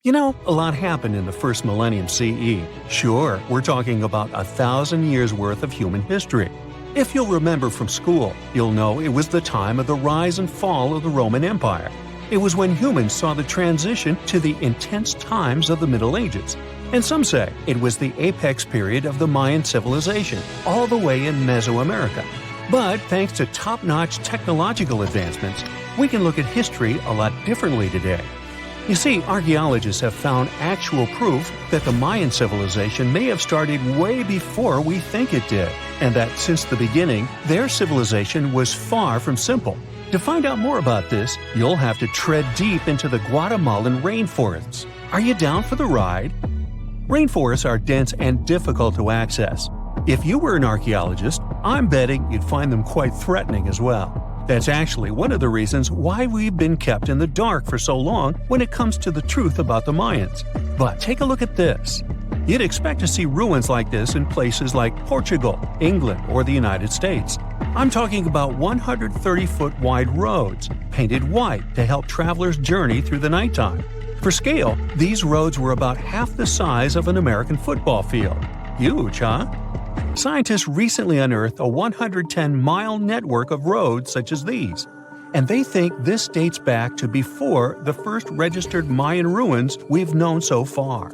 You know, a lot happened in the first millennium CE. Sure, we're talking about 1,000 years worth of human history. If you'll remember from school, you'll know it was the time of the rise and fall of the Roman Empire. It was when humans saw the transition to the intense times of the Middle Ages. And some say it was the apex period of the Mayan civilization, all the way in Mesoamerica. But thanks to top-notch technological advancements, we can look at history a lot differently today. You see, archaeologists have found actual proof that the Mayan civilization may have started way before we think it did, and that since the beginning, their civilization was far from simple. To find out more about this, you'll have to tread deep into the Guatemalan rainforests. Are you down for the ride? Rainforests are dense and difficult to access. If you were an archaeologist, I'm betting you'd find them quite threatening as well. That's actually one of the reasons why we've been kept in the dark for so long when it comes to the truth about the Mayans. But take a look at this. You'd expect to see ruins like this in places like Portugal, England, or the United States. I'm talking about 130-foot wide roads, painted white to help travelers journey through the nighttime. For scale, these roads were about half the size of an American football field. Huge, huh? Scientists recently unearthed a 110-mile network of roads such as these, and they think this dates back to before the first registered Mayan ruins we've known so far.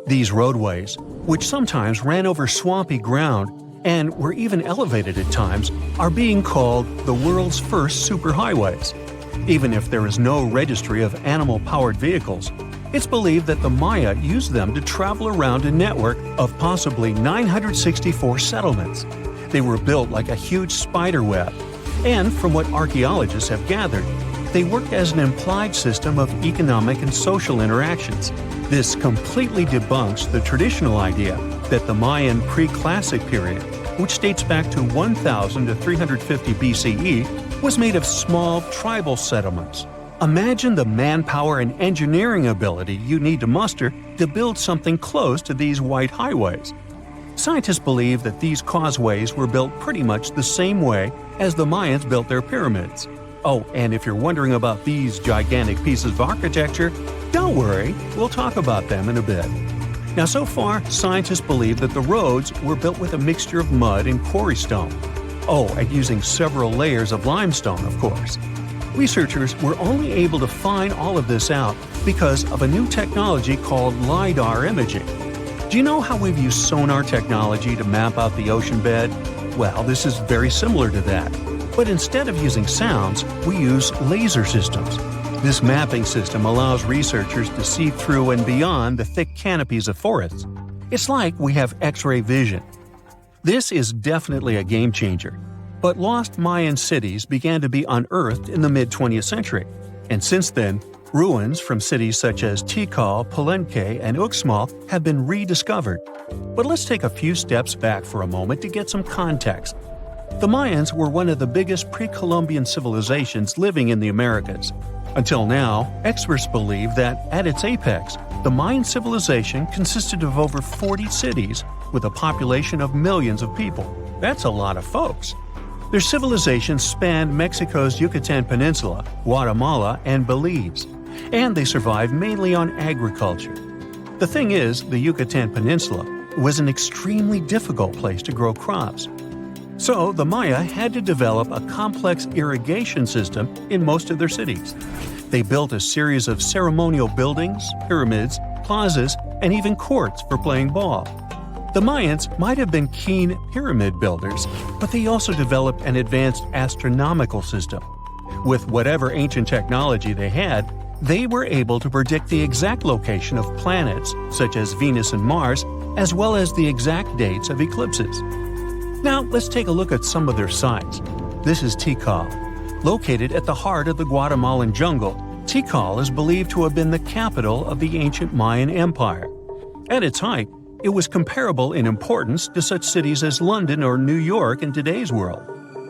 These roadways, which sometimes ran over swampy ground and were even elevated at times, are being called the world's first superhighways. Even if there is no registry of animal-powered vehicles, it's believed that the Maya used them to travel around a network of possibly 964 settlements. They were built like a huge spider web, and from what archaeologists have gathered, they worked as an implied system of economic and social interactions. This completely debunks the traditional idea that the Mayan pre-classic period, which dates back to 1000 to 350 BCE, was made of small tribal settlements. Imagine the manpower and engineering ability you need to muster to build something close to these white highways. Scientists believe that these causeways were built pretty much the same way as the Mayans built their pyramids. Oh, and if you're wondering about these gigantic pieces of architecture, don't worry, we'll talk about them in a bit. Now, so far, scientists believe that the roads were built with a mixture of mud and quarry stone. Oh, and using several layers of limestone, of course. Researchers were only able to find all of this out because of a new technology called LiDAR imaging. Do you know how we've used sonar technology to map out the ocean bed? Well, this is very similar to that. But instead of using sounds, we use laser systems. This mapping system allows researchers to see through and beyond the thick canopies of forests. It's like we have X-ray vision. This is definitely a game changer. But lost Mayan cities began to be unearthed in the mid-20th century, and since then, ruins from cities such as Tikal, Palenque, and Uxmal have been rediscovered. But let's take a few steps back for a moment to get some context. The Mayans were one of the biggest pre-Columbian civilizations living in the Americas. Until now, experts believe that, at its apex, the Mayan civilization consisted of over 40 cities with a population of millions of people. That's a lot of folks. Their civilization spanned Mexico's Yucatan Peninsula, Guatemala, and Belize, and they survived mainly on agriculture. The thing is, the Yucatan Peninsula was an extremely difficult place to grow crops. So the Maya had to develop a complex irrigation system in most of their cities. They built a series of ceremonial buildings, pyramids, plazas, and even courts for playing ball. The Mayans might have been keen pyramid builders, but they also developed an advanced astronomical system. With whatever ancient technology they had, they were able to predict the exact location of planets, such as Venus and Mars, as well as the exact dates of eclipses. Now, let's take a look at some of their sites. This is Tikal. Located at the heart of the Guatemalan jungle, Tikal is believed to have been the capital of the ancient Mayan Empire. At its height, it was comparable in importance to such cities as London or New York in today's world.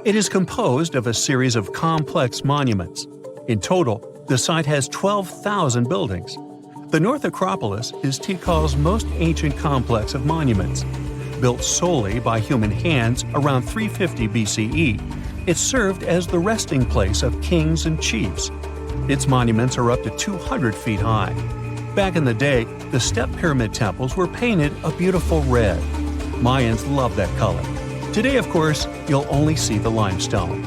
It is composed of a series of complex monuments. In total, the site has 12,000 buildings. The North Acropolis is Tikal's most ancient complex of monuments. Built solely by human hands around 350 BCE, it served as the resting place of kings and chiefs. Its monuments are up to 200 feet high. Back in the day, the step pyramid temples were painted a beautiful red. Mayans loved that color. Today, of course, you'll only see the limestone.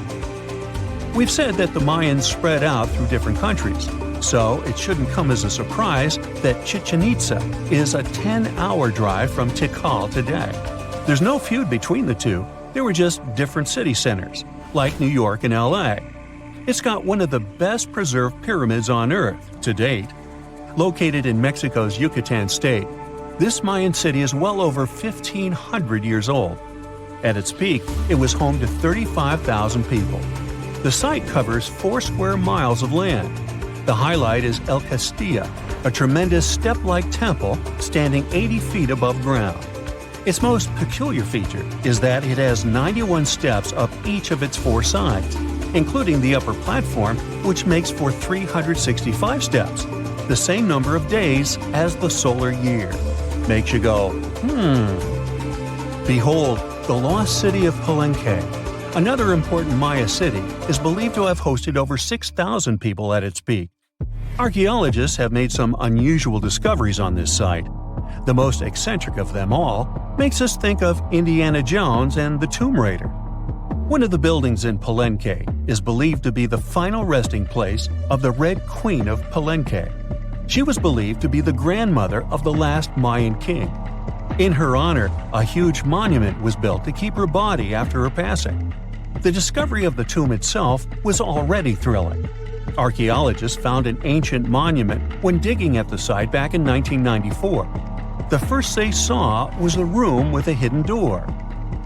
We've said that the Mayans spread out through different countries, so it shouldn't come as a surprise that Chichen Itza is a 10-hour drive from Tikal today. There's no feud between the two, they were just different city centers, like New York and LA. It's got one of the best preserved pyramids on Earth to date. Located in Mexico's Yucatan state, this Mayan city is well over 1,500 years old. At its peak, it was home to 35,000 people. The site covers 4 square miles of land. The highlight is El Castillo, a tremendous step-like temple standing 80 feet above ground. Its most peculiar feature is that it has 91 steps up each of its 4 sides, including the upper platform, which makes for 365 steps, the same number of days as the solar year. Makes you go, Behold, the lost city of Palenque. Another important Maya city is believed to have hosted over 6,000 people at its peak. Archaeologists have made some unusual discoveries on this site. The most eccentric of them all makes us think of Indiana Jones and the Tomb Raider. One of the buildings in Palenque is believed to be the final resting place of the Red Queen of Palenque. She was believed to be the grandmother of the last Mayan king. In her honor, a huge monument was built to keep her body after her passing. The discovery of the tomb itself was already thrilling. Archaeologists found an ancient monument when digging at the site back in 1994. The first they saw was a room with a hidden door.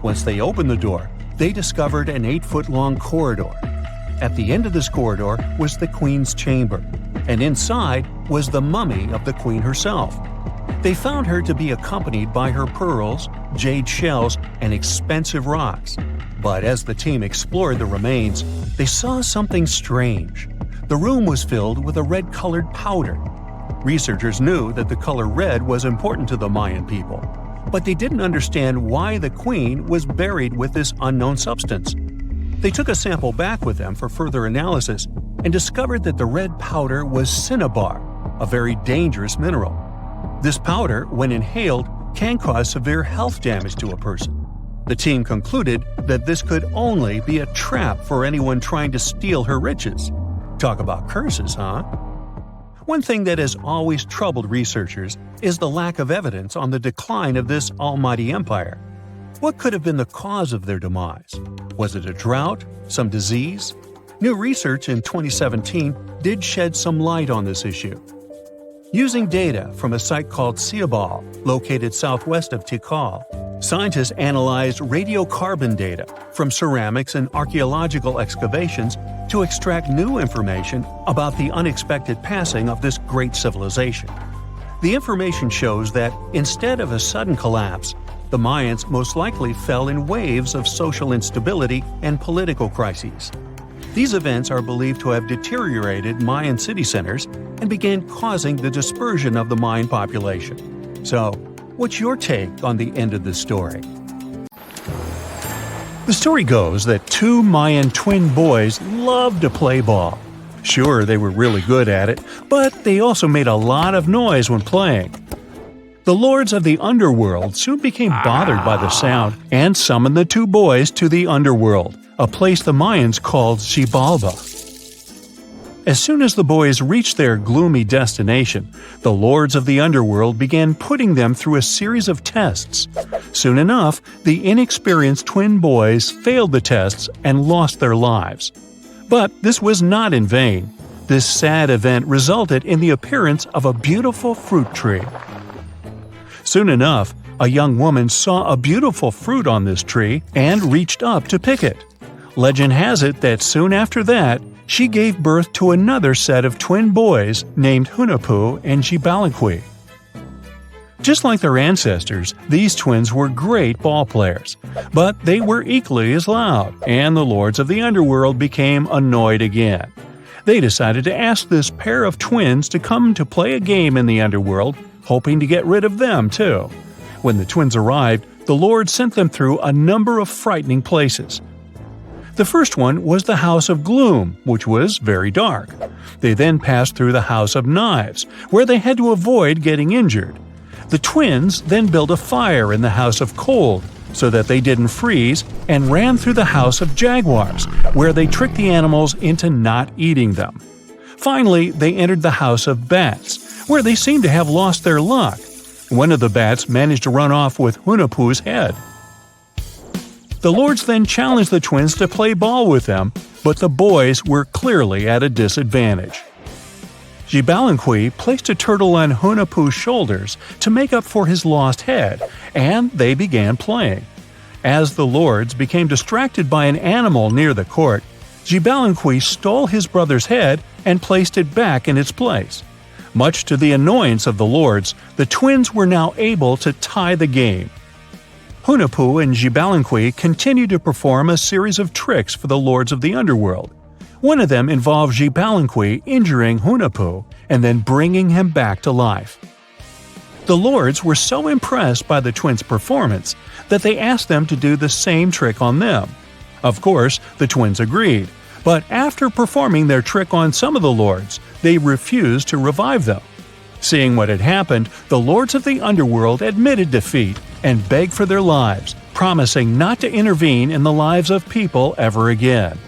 Once they opened the door, they discovered an 8-foot-long corridor. At the end of this corridor was the queen's chamber, and inside was the mummy of the queen herself. They found her to be accompanied by her pearls, jade shells, and expensive rocks. But as the team explored the remains, they saw something strange. The room was filled with a red-colored powder. Researchers knew that the color red was important to the Mayan people, but they didn't understand why the queen was buried with this unknown substance. They took a sample back with them for further analysis and discovered that the red powder was cinnabar, a very dangerous mineral. This powder, when inhaled, can cause severe health damage to a person. The team concluded that this could only be a trap for anyone trying to steal her riches. Talk about curses, huh? One thing that has always troubled researchers is the lack of evidence on the decline of this almighty empire. What could have been the cause of their demise? Was it a drought? Some disease? New research in 2017 did shed some light on this issue. Using data from a site called Ciabal, located southwest of Tikal, scientists analyzed radiocarbon data from ceramics and archaeological excavations to extract new information about the unexpected passing of this great civilization. The information shows that instead of a sudden collapse, the Mayans most likely fell in waves of social instability and political crises. These events are believed to have deteriorated Mayan city centers and began causing the dispersion of the Mayan population. So, what's your take on the end of this story? The story goes that 2 Mayan twin boys loved to play ball. Sure, they were really good at it, but they also made a lot of noise when playing. The lords of the underworld soon became bothered by the sound and summoned the 2 boys to the underworld, a place the Mayans called Xibalba. As soon as the boys reached their gloomy destination, the lords of the underworld began putting them through a series of tests. Soon enough, the inexperienced twin boys failed the tests and lost their lives. But this was not in vain. This sad event resulted in the appearance of a beautiful fruit tree. Soon enough, a young woman saw a beautiful fruit on this tree and reached up to pick it. Legend has it that soon after that, she gave birth to another set of twin boys named Hunahpu and Xibalbaqui. Just like their ancestors, these twins were great ball players, but they were equally as loud, and the lords of the underworld became annoyed again. They decided to ask this pair of twins to come to play a game in the underworld, hoping to get rid of them too. When the twins arrived, the lord sent them through a number of frightening places. The first one was the House of Gloom, which was very dark. They then passed through the House of Knives, where they had to avoid getting injured. The twins then built a fire in the House of Cold, so that they didn't freeze, and ran through the House of Jaguars, where they tricked the animals into not eating them. Finally, they entered the House of Bats, where they seemed to have lost their luck. One of the bats managed to run off with Hunahpu's head. The lords then challenged the twins to play ball with them, but the boys were clearly at a disadvantage. Debunk placed a turtle on Hunahpu's shoulders to make up for his lost head, and they began playing. As the lords became distracted by an animal near the court, Debunk stole his brother's head and placed it back in its place. Much to the annoyance of the lords, the twins were now able to tie the game. Hunahpu and Debunk continued to perform a series of tricks for the lords of the underworld. One of them involved Debunk injuring Hunahpu and then bringing him back to life. The lords were so impressed by the twins' performance that they asked them to do the same trick on them. Of course, the twins agreed, but after performing their trick on some of the lords, they refused to revive them. Seeing what had happened, the lords of the underworld admitted defeat and begged for their lives, promising not to intervene in the lives of people ever again.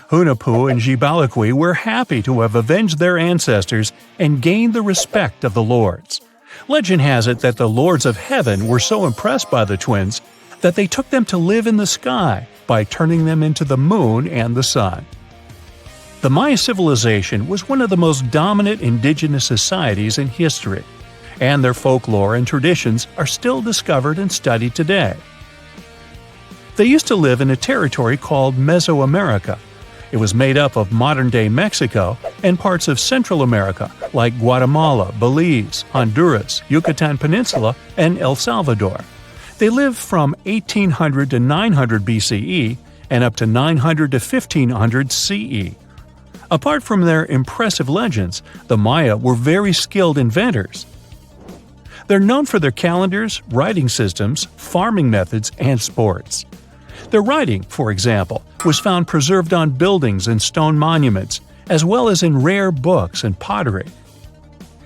Hunahpu and Debunk were happy to have avenged their ancestors and gained the respect of the lords. Legend has it that the lords of heaven were so impressed by the twins that they took them to live in the sky by turning them into the moon and the sun. The Maya civilization was one of the most dominant indigenous societies in history, and their folklore and traditions are still discovered and studied today. They used to live in a territory called Mesoamerica. It was made up of modern-day Mexico and parts of Central America like Guatemala, Belize, Honduras, Yucatan Peninsula, and El Salvador. They lived from 1800 to 900 BCE and up to 900 to 1500 CE. Apart from their impressive legends, the Maya were very skilled inventors. They're known for their calendars, writing systems, farming methods, and sports. Their writing, for example, was found preserved on buildings and stone monuments, as well as in rare books and pottery.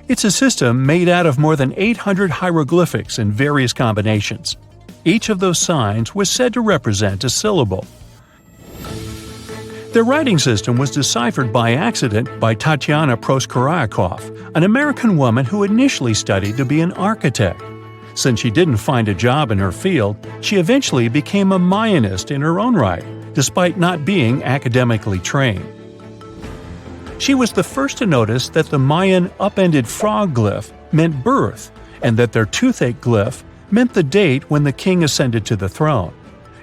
It's a system made out of more than 800 hieroglyphics in various combinations. Each of those signs was said to represent a syllable. Their writing system was deciphered by accident by Tatiana Proskorakov, an American woman who initially studied to be an architect. Since she didn't find a job in her field, she eventually became a Mayanist in her own right, despite not being academically trained. She was the first to notice that the Mayan upended frog glyph meant birth, and that their toothache glyph meant the date when the king ascended to the throne.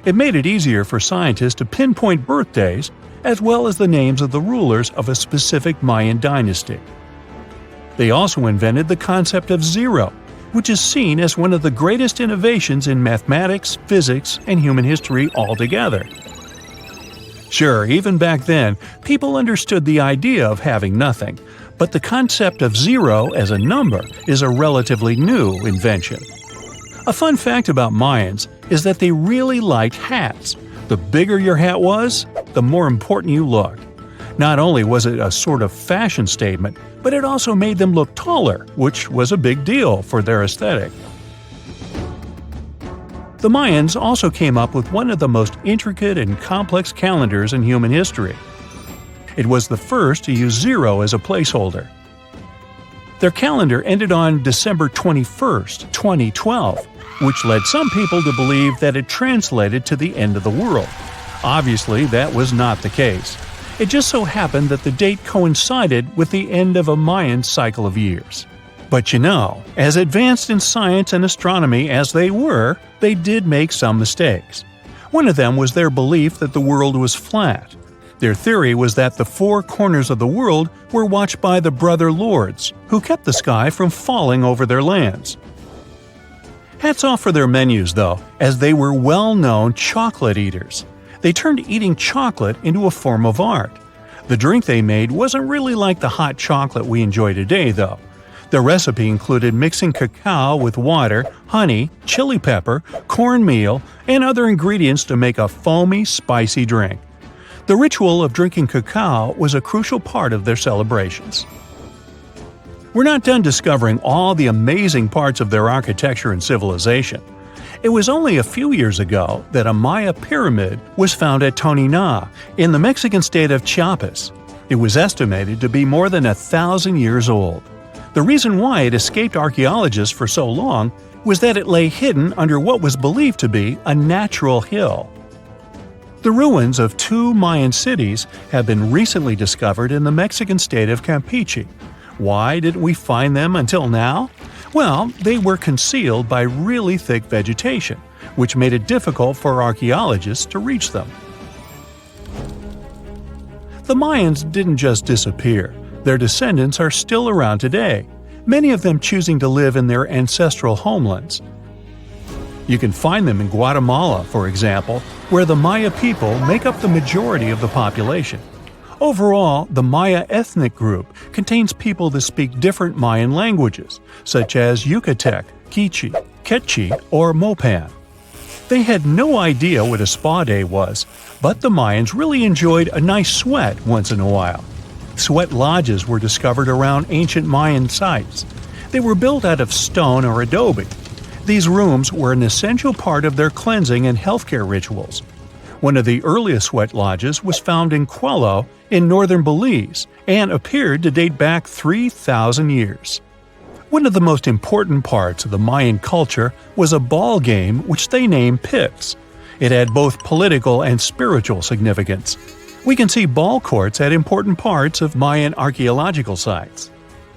It made it easier for scientists to pinpoint birthdays, as well as the names of the rulers of a specific Mayan dynasty. They also invented the concept of zero, which is seen as one of the greatest innovations in mathematics, physics, and human history altogether. Sure, even back then, people understood the idea of having nothing, but the concept of zero as a number is a relatively new invention. A fun fact about Mayans is that they really liked hats. The bigger your hat was, the more important you looked. Not only was it a sort of fashion statement, but it also made them look taller, which was a big deal for their aesthetic. The Mayans also came up with one of the most intricate and complex calendars in human history. It was the first to use zero as a placeholder. Their calendar ended on December 21st, 2012, which led some people to believe that it translated to the end of the world. Obviously, that was not the case. It just so happened that the date coincided with the end of a Mayan cycle of years. But you know, as advanced in science and astronomy as they were, they did make some mistakes. One of them was their belief that the world was flat. Their theory was that the four corners of the world were watched by the brother lords, who kept the sky from falling over their lands. Hats off for their menus, though, as they were well-known chocolate eaters. They turned eating chocolate into a form of art. The drink they made wasn't really like the hot chocolate we enjoy today, though. The recipe included mixing cacao with water, honey, chili pepper, cornmeal, and other ingredients to make a foamy, spicy drink. The ritual of drinking cacao was a crucial part of their celebrations. We're not done discovering all the amazing parts of their architecture and civilization. It was only a few years ago that a Maya pyramid was found at Tonina, in the Mexican state of Chiapas. It was estimated to be more than 1,000 years old. The reason why it escaped archaeologists for so long was that it lay hidden under what was believed to be a natural hill. The ruins of 2 Mayan cities have been recently discovered in the Mexican state of Campeche. Why didn't we find them until now? Well, they were concealed by really thick vegetation, which made it difficult for archaeologists to reach them. The Mayans didn't just disappear. Their descendants are still around today, many of them choosing to live in their ancestral homelands. You can find them in Guatemala, for example, where the Maya people make up the majority of the population. Overall, the Maya ethnic group contains people that speak different Mayan languages, such as Yucatec, Quiche, Quechua, or Mopan. They had no idea what a spa day was, but the Mayans really enjoyed a nice sweat once in a while. Sweat lodges were discovered around ancient Mayan sites. They were built out of stone or adobe. These rooms were an essential part of their cleansing and healthcare rituals. One of the earliest sweat lodges was found in Quello in northern Belize and appeared to date back 3,000 years. One of the most important parts of the Mayan culture was a ball game which they named Pix. It had both political and spiritual significance. We can see ball courts at important parts of Mayan archaeological sites.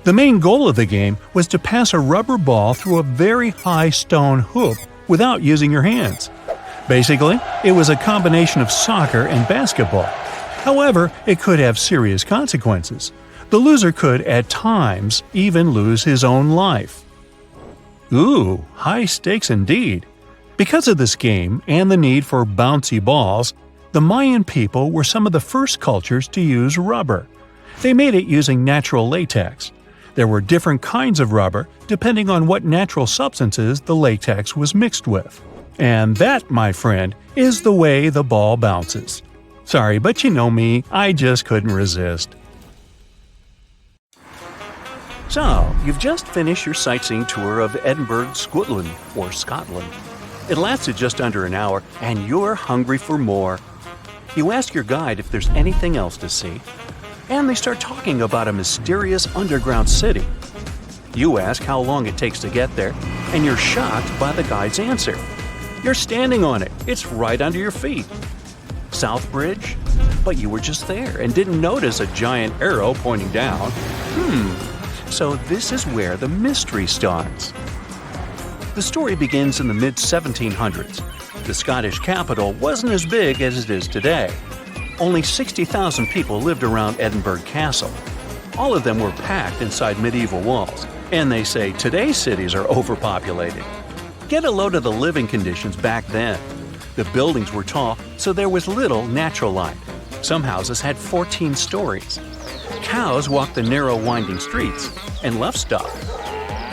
The main goal of the game was to pass a rubber ball through a very high stone hoop without using your hands. Basically, it was a combination of soccer and basketball. However, it could have serious consequences. The loser could, at times, even lose his own life. Ooh, high stakes indeed. Because of this game and the need for bouncy balls, the Mayan people were some of the first cultures to use rubber. They made it using natural latex. There were different kinds of rubber depending on what natural substances the latex was mixed with. And that, my friend, is the way the ball bounces. Sorry, but you know me, I just couldn't resist. So, you've just finished your sightseeing tour of Edinburgh, Scotland, or Scotland. It lasted just under an hour, and you're hungry for more. You ask your guide if there's anything else to see, and they start talking about a mysterious underground city. You ask how long it takes to get there, and you're shocked by the guide's answer. You're standing on it. It's right under your feet. South Bridge? But you were just there and didn't notice a giant arrow pointing down. So this is where the mystery starts. The story begins in the mid-1700s. The Scottish capital wasn't as big as it is today. Only 60,000 people lived around Edinburgh Castle. All of them were packed inside medieval walls, and they say today's cities are overpopulated. Get a load of the living conditions back then. The buildings were tall, so there was little natural light. Some houses had 14 stories. Cows walked the narrow winding streets and left stock.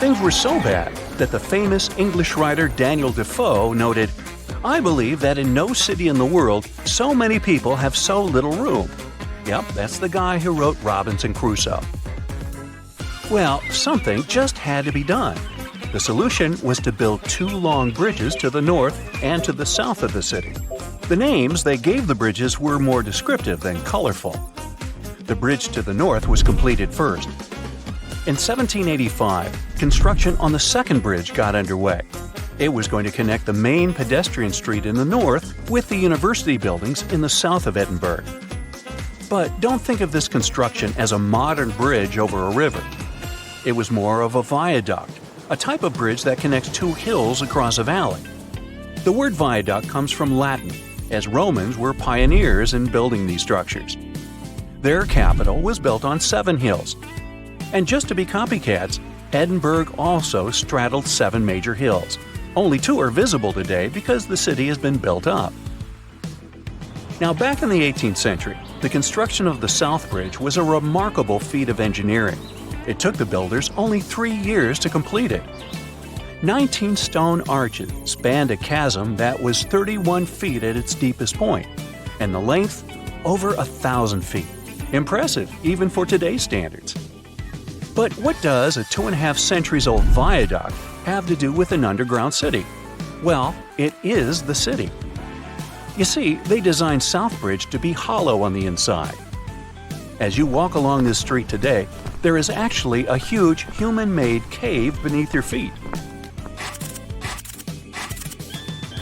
Things were so bad that the famous English writer Daniel Defoe noted, "I believe that in no city in the world so many people have so little room." Yep, that's the guy who wrote Robinson Crusoe. Well, something just had to be done. The solution was to build 2 long bridges to the north and to the south of the city. The names they gave the bridges were more descriptive than colorful. The bridge to the north was completed first. In 1785, construction on the second bridge got underway. It was going to connect the main pedestrian street in the north with the university buildings in the south of Edinburgh. But don't think of this construction as a modern bridge over a river. It was more of a viaduct, a type of bridge that connects 2 hills across a valley. The word viaduct comes from Latin, as Romans were pioneers in building these structures. Their capital was built on 7 hills. And just to be copycats, Edinburgh also straddled 7 major hills. Only 2 are visible today because the city has been built up. Now, back in the 18th century, the construction of the South Bridge was a remarkable feat of engineering. It took the builders only 3 years to complete it. 19 stone arches spanned a chasm that was 31 feet at its deepest point, and the length over 1,000 feet. Impressive, even for today's standards. But what does a 2.5 centuries old viaduct have to do with an underground city? Well, it is the city. You see, they designed Southbridge to be hollow on the inside. As you walk along this street today, there is actually a huge human-made cave beneath your feet.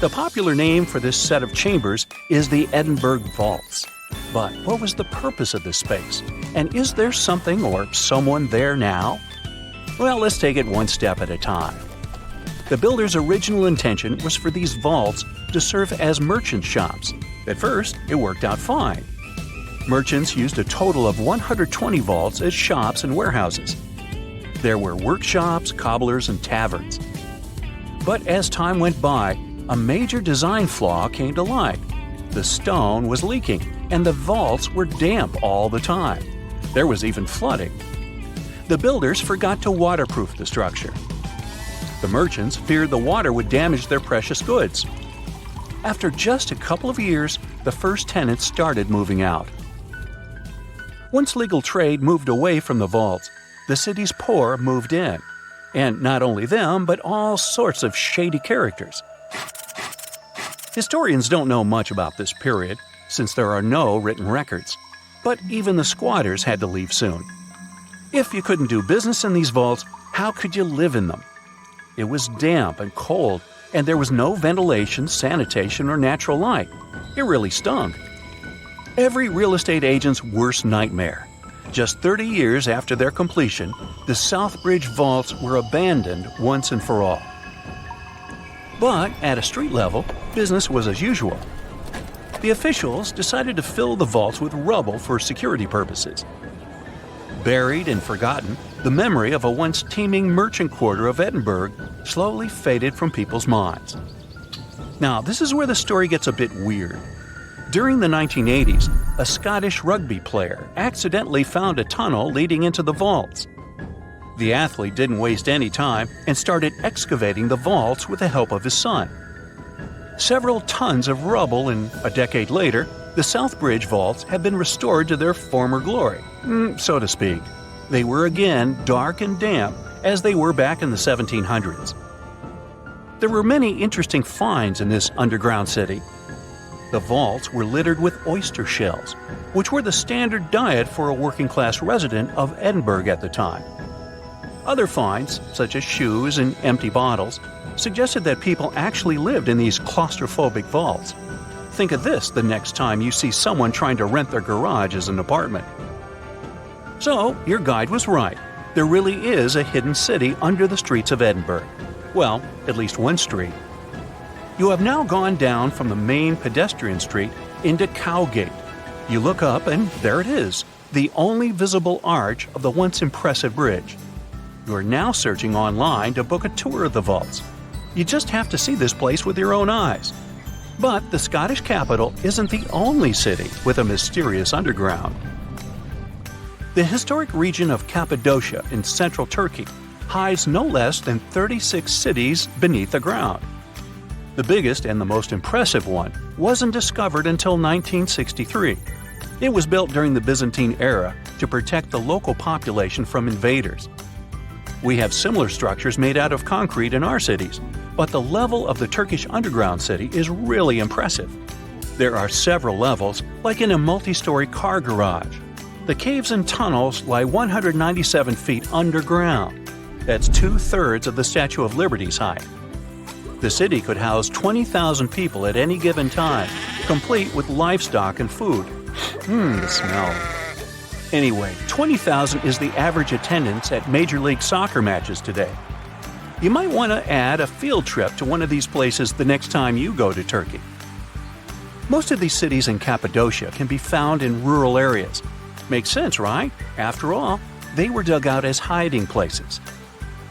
The popular name for this set of chambers is the Edinburgh Vaults. But what was the purpose of this space? And is there something or someone there now? Well, let's take it one step at a time. The builder's original intention was for these vaults to serve as merchant shops. At first, it worked out fine. Merchants used a total of 120 vaults as shops and warehouses. There were workshops, cobblers, and taverns. But as time went by, a major design flaw came to light. The stone was leaking, and the vaults were damp all the time. There was even flooding. The builders forgot to waterproof the structure. The merchants feared the water would damage their precious goods. After just a couple of years, the first tenants started moving out. Once legal trade moved away from the vaults, the city's poor moved in. And not only them, but all sorts of shady characters. Historians don't know much about this period, since there are no written records. But even the squatters had to leave soon. If you couldn't do business in these vaults, how could you live in them? It was damp and cold, and there was no ventilation, sanitation, or natural light. It really stunk. Every real estate agent's worst nightmare. Just 30 years after their completion, the Southbridge vaults were abandoned once and for all. But at a street level, business was as usual. The officials decided to fill the vaults with rubble for security purposes. Buried and forgotten, the memory of a once teeming merchant quarter of Edinburgh slowly faded from people's minds. Now, this is where the story gets a bit weird. During the 1980s, a Scottish rugby player accidentally found a tunnel leading into the vaults. The athlete didn't waste any time and started excavating the vaults with the help of his son. Several tons of rubble, and a decade later, the Southbridge vaults have been restored to their former glory, so to speak. They were again dark and damp as they were back in the 1700s. There were many interesting finds in this underground city. The vaults were littered with oyster shells, which were the standard diet for a working-class resident of Edinburgh at the time. Other finds, such as shoes and empty bottles, suggested that people actually lived in these claustrophobic vaults. Think of this the next time you see someone trying to rent their garage as an apartment. So, your guide was right. There really is a hidden city under the streets of Edinburgh. Well, at least one street. You have now gone down from the main pedestrian street into Cowgate. You look up and there it is, the only visible arch of the once impressive bridge. You are now searching online to book a tour of the vaults. You just have to see this place with your own eyes. But the Scottish capital isn't the only city with a mysterious underground. The historic region of Cappadocia in central Turkey hides no less than 36 cities beneath the ground. The biggest and the most impressive one wasn't discovered until 1963. It was built during the Byzantine era to protect the local population from invaders. We have similar structures made out of concrete in our cities, but the level of the Turkish underground city is really impressive. There are several levels, like in a multi-story car garage. The caves and tunnels lie 197 feet underground. That's 2/3 of the Statue of Liberty's height. The city could house 20,000 people at any given time, complete with livestock and food. The smell. Anyway, 20,000 is the average attendance at Major League Soccer matches today. You might want to add a field trip to one of these places the next time you go to Turkey. Most of these cities in Cappadocia can be found in rural areas. Makes sense, right? After all, they were dug out as hiding places.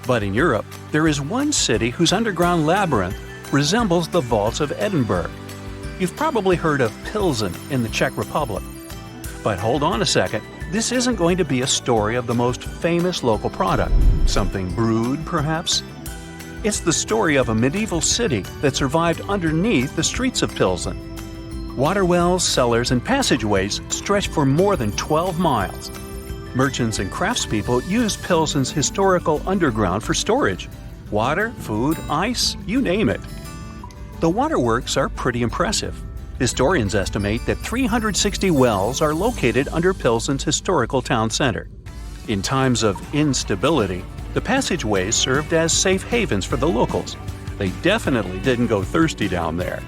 But in Europe, there is one city whose underground labyrinth resembles the vaults of Edinburgh. You've probably heard of Pilsen in the Czech Republic. But hold on a second, this isn't going to be a story of the most famous local product, something brewed, perhaps. It's the story of a medieval city that survived underneath the streets of Pilsen. Water wells, cellars, and passageways stretched for more than 12 miles. Merchants and craftspeople used Pilsen's historical underground for storage. Water, food, ice, you name it. The waterworks are pretty impressive. Historians estimate that 360 wells are located under Pilsen's historical town center. In times of instability, the passageways served as safe havens for the locals. They definitely didn't go thirsty down there.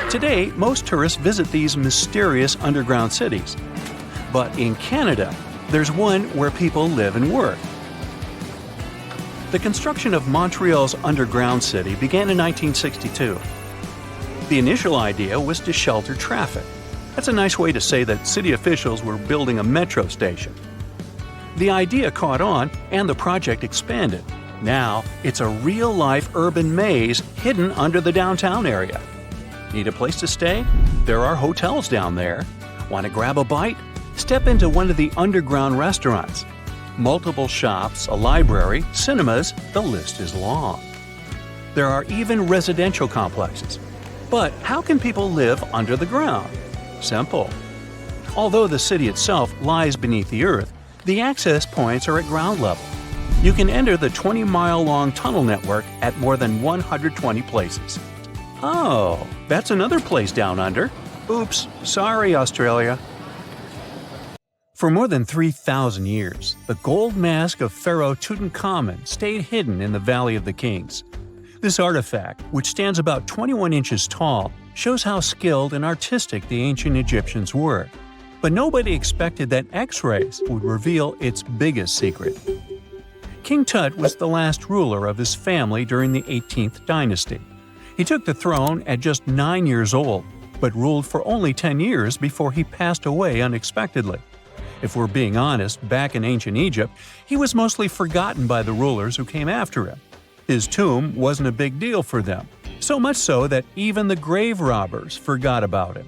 Today, most tourists visit these mysterious underground cities. But in Canada, there's one where people live and work. The construction of Montreal's underground city began in 1962. The initial idea was to shelter traffic. That's a nice way to say that city officials were building a metro station. The idea caught on, and the project expanded. Now, it's a real-life urban maze hidden under the downtown area. Need a place to stay? There are hotels down there. Want to grab a bite? Step into one of the underground restaurants. Multiple shops, a library, cinemas, the list is long. There are even residential complexes. But how can people live under the ground? Simple. Although the city itself lies beneath the earth, the access points are at ground level. You can enter the 20-mile-long tunnel network at more than 120 places. Oh, that's another place down under. Oops, sorry, Australia. For more than 3,000 years, the gold mask of Pharaoh Tutankhamun stayed hidden in the Valley of the Kings. This artifact, which stands about 21 inches tall, shows how skilled and artistic the ancient Egyptians were. But nobody expected that X-rays would reveal its biggest secret. King Tut was the last ruler of his family during the 18th dynasty. He took the throne at just 9 years old, but ruled for only 10 years before he passed away unexpectedly. If we're being honest, back in ancient Egypt, he was mostly forgotten by the rulers who came after him. His tomb wasn't a big deal for them, so much so that even the grave robbers forgot about him.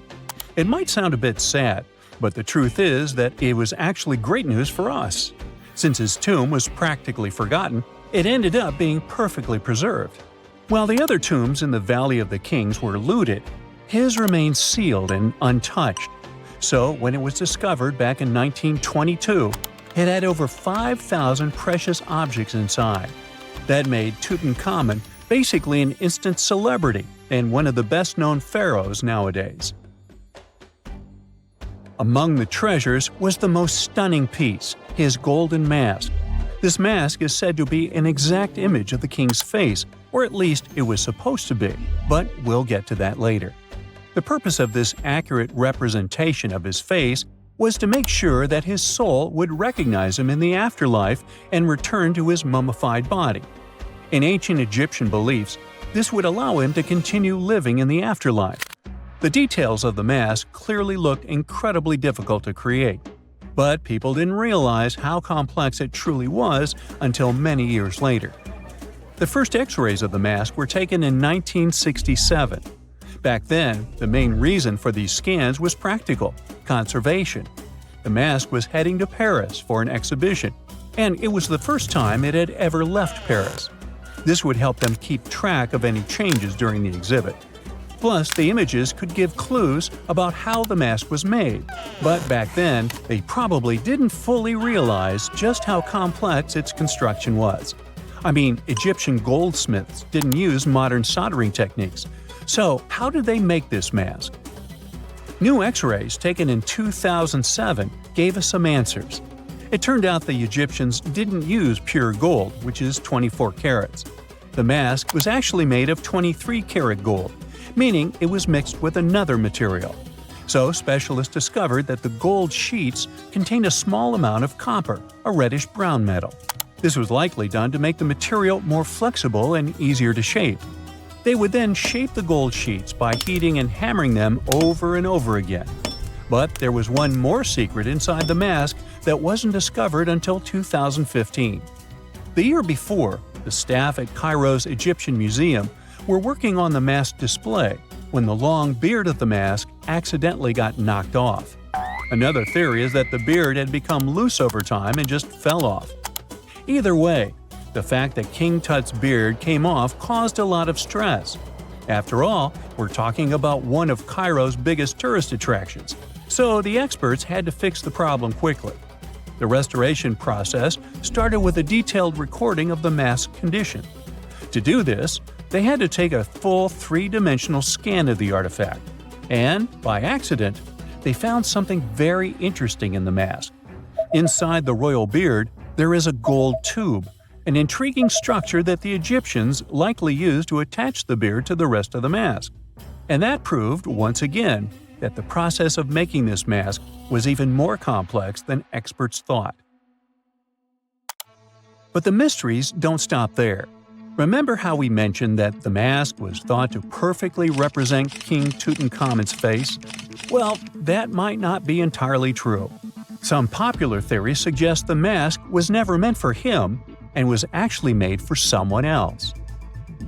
It might sound a bit sad, but the truth is that it was actually great news for us. Since his tomb was practically forgotten, it ended up being perfectly preserved. While the other tombs in the Valley of the Kings were looted, his remained sealed and untouched. So when it was discovered back in 1922, it had over 5,000 precious objects inside. That made Tutankhamun basically an instant celebrity and one of the best-known pharaohs nowadays. Among the treasures was the most stunning piece, his golden mask. This mask is said to be an exact image of the king's face, or at least it was supposed to be, but we'll get to that later. The purpose of this accurate representation of his face was to make sure that his soul would recognize him in the afterlife and return to his mummified body. In ancient Egyptian beliefs, this would allow him to continue living in the afterlife. The details of the mask clearly looked incredibly difficult to create, but people didn't realize how complex it truly was until many years later. The first X-rays of the mask were taken in 1967. Back then, the main reason for these scans was practical – conservation. The mask was heading to Paris for an exhibition, and it was the first time it had ever left Paris. This would help them keep track of any changes during the exhibit. Plus, the images could give clues about how the mask was made. But back then, they probably didn't fully realize just how complex its construction was. I mean, Egyptian goldsmiths didn't use modern soldering techniques. So, how did they make this mask? New X-rays taken in 2007 gave us some answers. It turned out the Egyptians didn't use pure gold, which is 24 carats. The mask was actually made of 23-karat gold, meaning it was mixed with another material. So specialists discovered that the gold sheets contained a small amount of copper, a reddish-brown metal. This was likely done to make the material more flexible and easier to shape. They would then shape the gold sheets by heating and hammering them over and over again. But there was one more secret inside the mask that wasn't discovered until 2015. The year before, the staff at Cairo's Egyptian Museum were working on the mask display when the long beard of the mask accidentally got knocked off. Another theory is that the beard had become loose over time and just fell off. Either way, the fact that King Tut's beard came off caused a lot of stress. After all, we're talking about one of Cairo's biggest tourist attractions, so the experts had to fix the problem quickly. The restoration process started with a detailed recording of the mask's condition. To do this, they had to take a full three-dimensional scan of the artifact. And, by accident, they found something very interesting in the mask. Inside the royal beard, there is a gold tube, an intriguing structure that the Egyptians likely used to attach the beard to the rest of the mask. And that proved, once again, that the process of making this mask was even more complex than experts thought. But the mysteries don't stop there. Remember how we mentioned that the mask was thought to perfectly represent King Tutankhamun's face? Well, that might not be entirely true. Some popular theories suggest the mask was never meant for him and was actually made for someone else.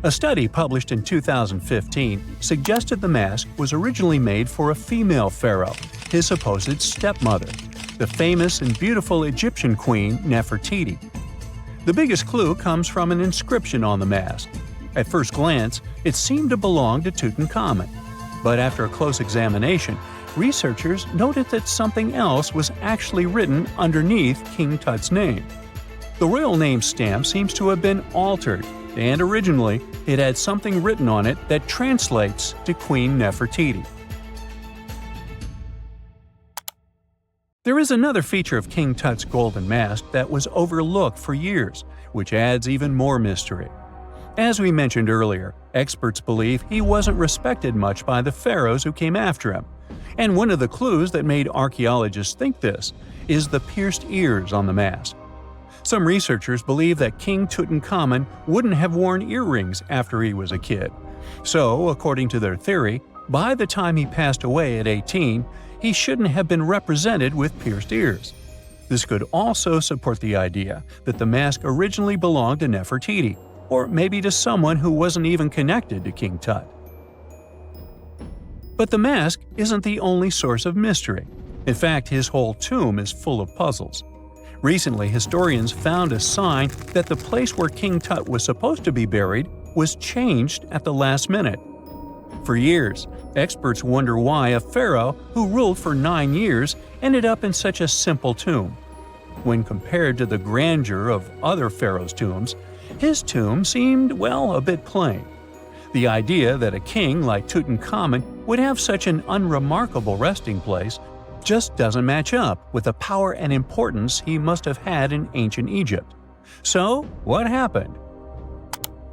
A study published in 2015 suggested the mask was originally made for a female pharaoh, his supposed stepmother, the famous and beautiful Egyptian queen Nefertiti. The biggest clue comes from an inscription on the mask. At first glance, it seemed to belong to Tutankhamun. But after a close examination, researchers noted that something else was actually written underneath King Tut's name. The royal name stamp seems to have been altered, and originally it had something written on it that translates to Queen Nefertiti. There is another feature of King Tut's golden mask that was overlooked for years, which adds even more mystery. As we mentioned earlier, experts believe he wasn't respected much by the pharaohs who came after him. And one of the clues that made archaeologists think this is the pierced ears on the mask. Some researchers believe that King Tutankhamun wouldn't have worn earrings after he was a kid. So, according to their theory, by the time he passed away at 18, he shouldn't have been represented with pierced ears. This could also support the idea that the mask originally belonged to Nefertiti, or maybe to someone who wasn't even connected to King Tut. But the mask isn't the only source of mystery. In fact, his whole tomb is full of puzzles. Recently, historians found a sign that the place where King Tut was supposed to be buried was changed at the last minute. For years, experts wonder why a pharaoh who ruled for 9 years ended up in such a simple tomb. When compared to the grandeur of other pharaohs' tombs, his tomb seemed, well, a bit plain. The idea that a king like Tutankhamun would have such an unremarkable resting place just doesn't match up with the power and importance he must have had in ancient Egypt. So, what happened?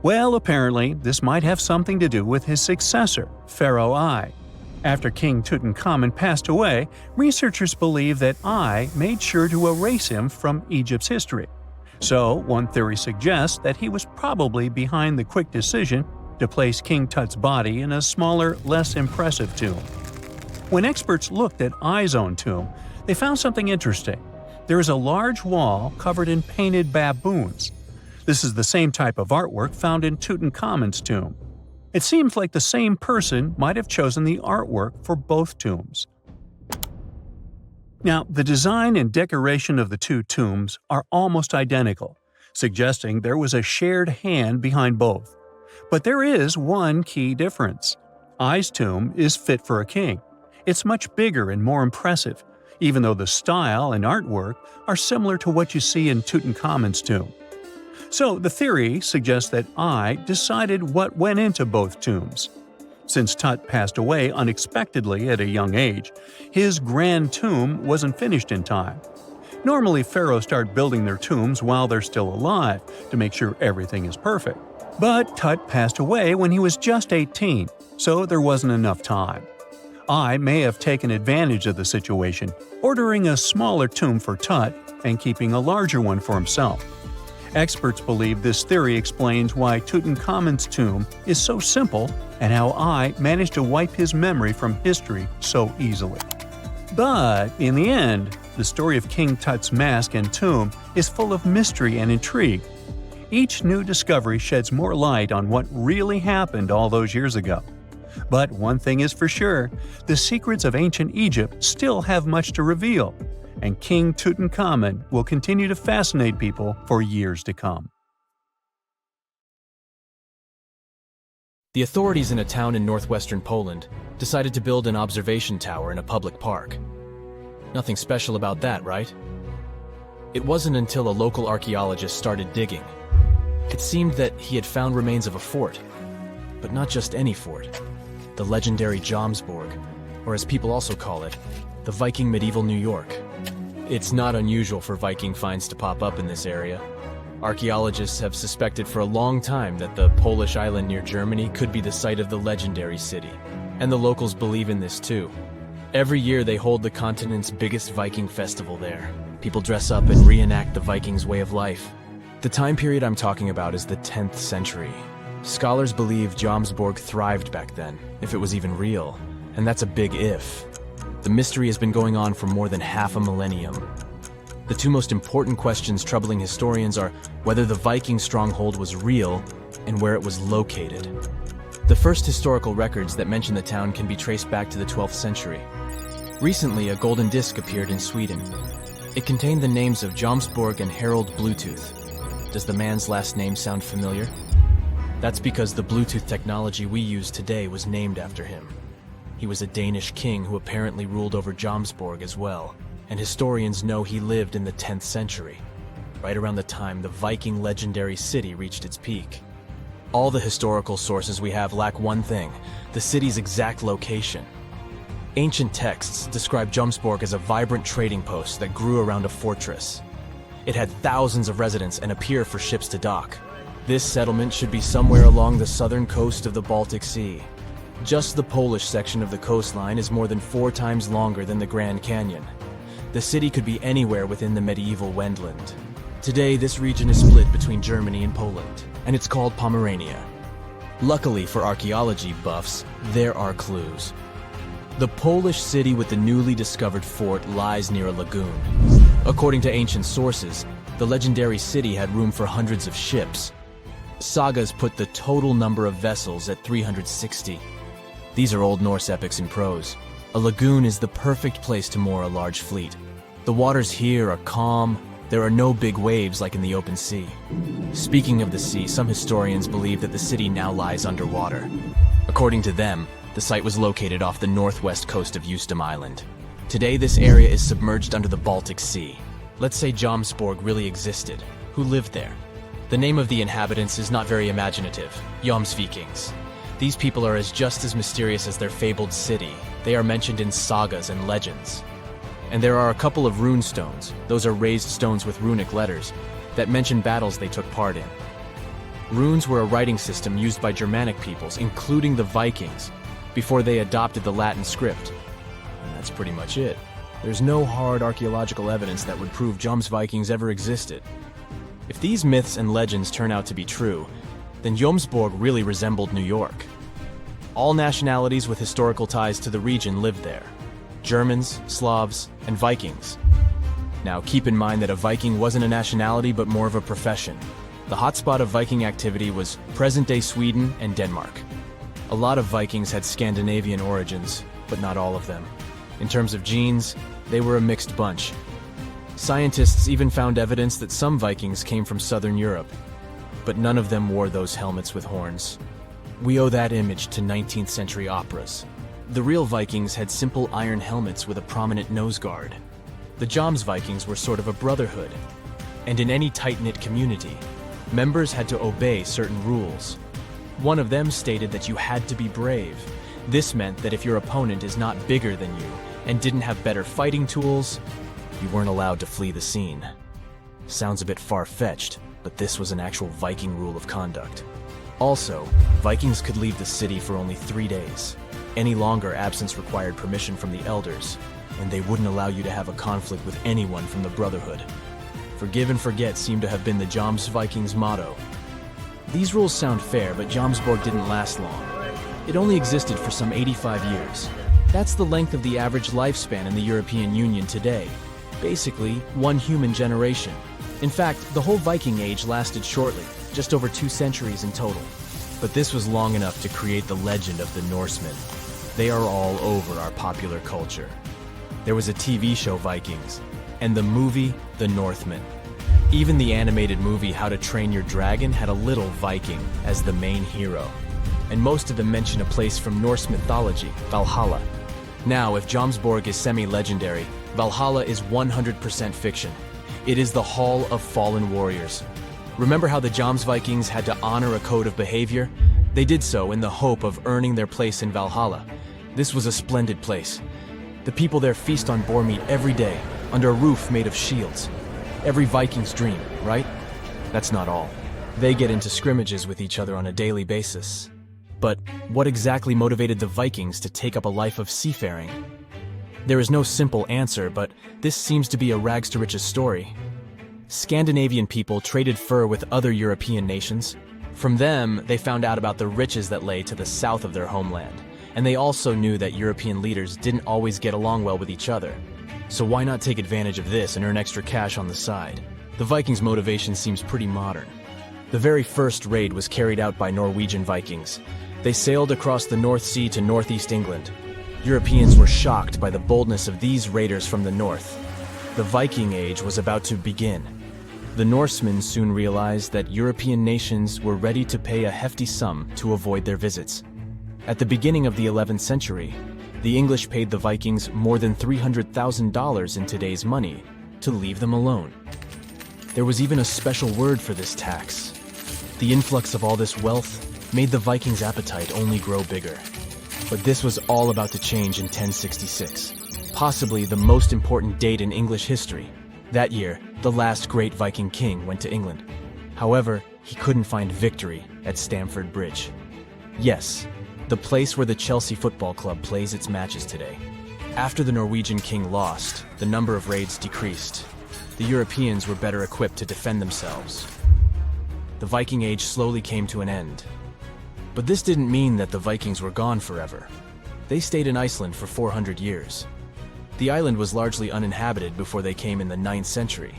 Well, apparently, this might have something to do with his successor, Pharaoh I. After King Tutankhamun passed away, researchers believe that I made sure to erase him from Egypt's history. So, one theory suggests that he was probably behind the quick decision to place King Tut's body in a smaller, less impressive tomb. When experts looked at I's own tomb, they found something interesting. There is a large wall covered in painted baboons. This is the same type of artwork found in Tutankhamun's tomb. It seems like the same person might have chosen the artwork for both tombs. Now, the design and decoration of the two tombs are almost identical, suggesting there was a shared hand behind both. But there is one key difference. I's tomb is fit for a king. It's much bigger and more impressive, even though the style and artwork are similar to what you see in Tutankhamun's tomb. So the theory suggests that I decided what went into both tombs. Since Tut passed away unexpectedly at a young age, his grand tomb wasn't finished in time. Normally, pharaohs start building their tombs while they're still alive to make sure everything is perfect. But Tut passed away when he was just 18, so there wasn't enough time. I may have taken advantage of the situation, ordering a smaller tomb for Tut and keeping a larger one for himself. Experts believe this theory explains why Tutankhamun's tomb is so simple and how I managed to wipe his memory from history so easily. But in the end, the story of King Tut's mask and tomb is full of mystery and intrigue. Each new discovery sheds more light on what really happened all those years ago. But one thing is for sure, the secrets of ancient Egypt still have much to reveal, and King Tutankhamun will continue to fascinate people for years to come. The authorities in a town in northwestern Poland decided to build an observation tower in a public park. Nothing special about that, right? It wasn't until a local archaeologist started digging. It seemed that he had found remains of a fort, but not just any fort. The legendary Jomsborg, or as people also call it, the Viking medieval New York. It's not unusual for Viking finds to pop up in this area. Archaeologists have suspected for a long time that the Polish island near Germany could be the site of the legendary city, and the locals believe in this too. Every year they hold the continent's biggest Viking festival there. People dress up and reenact the Vikings' way of life. The time period I'm talking about is the 10th century. Scholars believe Jomsborg thrived back then, if it was even real, and that's a big if. The mystery has been going on for more than half a millennium. The two most important questions troubling historians are whether the Viking stronghold was real and where it was located. The first historical records that mention the town can be traced back to the 12th century. Recently, a golden disc appeared in Sweden. It contained the names of Jomsborg and Harold Bluetooth. Does the man's last name sound familiar? That's because the Bluetooth technology we use today was named after him. He was a Danish king who apparently ruled over Jomsborg as well, and historians know he lived in the 10th century, right around the time the Viking legendary city reached its peak. All the historical sources we have lack one thing: the city's exact location. Ancient texts describe Jomsborg as a vibrant trading post that grew around a fortress. It had thousands of residents and a pier for ships to dock. This settlement should be somewhere along the southern coast of the Baltic Sea. Just the Polish section of the coastline is more than 4 times longer than the Grand Canyon. The city could be anywhere within the medieval Wendland. Today, this region is split between Germany and Poland, and it's called Pomerania. Luckily for archaeology buffs, there are clues. The Polish city with the newly discovered fort lies near a lagoon. According to ancient sources, the legendary city had room for hundreds of ships. Sagas put the total number of vessels at 360. These are Old Norse epics in prose. A lagoon is the perfect place to moor a large fleet. The waters here are calm. There are no big waves like in the open sea. Speaking of the sea, some historians believe that the city now lies underwater. According to them, the site was located off the northwest coast of Eustom Island. Today, this area is submerged under the Baltic Sea. Let's say Jomsborg really existed. Who lived there? The name of the inhabitants is not very imaginative: Jomsvikings. These people are just as mysterious as their fabled city. They are mentioned in sagas and legends. And there are a couple of rune stones, those are raised stones with runic letters, that mention battles they took part in. Runes were a writing system used by Germanic peoples, including the Vikings, before they adopted the Latin script. And that's pretty much it. There's no hard archaeological evidence that would prove Jomsvikings ever existed. If these myths and legends turn out to be true, then Jomsborg really resembled New York. All nationalities with historical ties to the region lived there: Germans, Slavs, and Vikings. Now keep in mind that a Viking wasn't a nationality but more of a profession. The hotspot of Viking activity was present-day Sweden and Denmark. A lot of Vikings had Scandinavian origins, but not all of them. In terms of genes, they were a mixed bunch. Scientists even found evidence that some Vikings came from southern Europe, but none of them wore those helmets with horns. We owe that image to 19th century operas. The real Vikings had simple iron helmets with a prominent nose guard. The Jomsvikings were sort of a brotherhood, and in any tight-knit community, members had to obey certain rules. One of them stated that you had to be brave. This meant that if your opponent is not bigger than you and didn't have better fighting tools, you weren't allowed to flee the scene. Sounds a bit far-fetched, but this was an actual Viking rule of conduct. Also, Vikings could leave the city for only 3 days. Any longer, absence required permission from the elders, and they wouldn't allow you to have a conflict with anyone from the Brotherhood. Forgive and forget seemed to have been the Jomsvikings' motto. These rules sound fair, but Jomsborg didn't last long. It only existed for some 85 years. That's the length of the average lifespan in the European Union today. Basically, 1 human generation. In fact, the whole Viking Age lasted shortly, just over 2 centuries in total. But this was long enough to create the legend of the Norsemen. They are all over our popular culture. There was a TV show, Vikings, and the movie, The Northman. Even the animated movie How to Train Your Dragon had a little Viking as the main hero. And most of them mention a place from Norse mythology, Valhalla. Now, if Jomsborg is semi-legendary, Valhalla is 100% fiction. It is the Hall of Fallen Warriors. Remember how the Jomsvikings had to honor a code of behavior? They did so in the hope of earning their place in Valhalla. This was a splendid place. The people there feast on boar meat every day, under a roof made of shields. Every Viking's dream, right? That's not all. They get into scrimmages with each other on a daily basis. But what exactly motivated the Vikings to take up a life of seafaring? There is no simple answer, but this seems to be a rags to riches story. Scandinavian people traded fur with other European nations. From them, they found out about the riches that lay to the south of their homeland. And they also knew that European leaders didn't always get along well with each other. So why not take advantage of this and earn extra cash on the side? The Vikings' motivation seems pretty modern. The very first raid was carried out by Norwegian Vikings. They sailed across the North Sea to northeast England. Europeans were shocked by the boldness of these raiders from the north. The Viking Age was about to begin. The Norsemen soon realized that European nations were ready to pay a hefty sum to avoid their visits. At the beginning of the 11th century, the English paid the Vikings more than $300,000 in today's money to leave them alone. There was even a special word for this tax. The influx of all this wealth made the Vikings' appetite only grow bigger. But this was all about to change in 1066, possibly the most important date in English history. That year, the last great Viking king went to England. However, he couldn't find victory at Stamford Bridge. Yes, the place where the Chelsea Football Club plays its matches today. After the Norwegian king lost, the number of raids decreased. The Europeans were better equipped to defend themselves. The Viking Age slowly came to an end. But this didn't mean that the Vikings were gone forever. They stayed in Iceland for 400 years. The island was largely uninhabited before they came in the 9th century.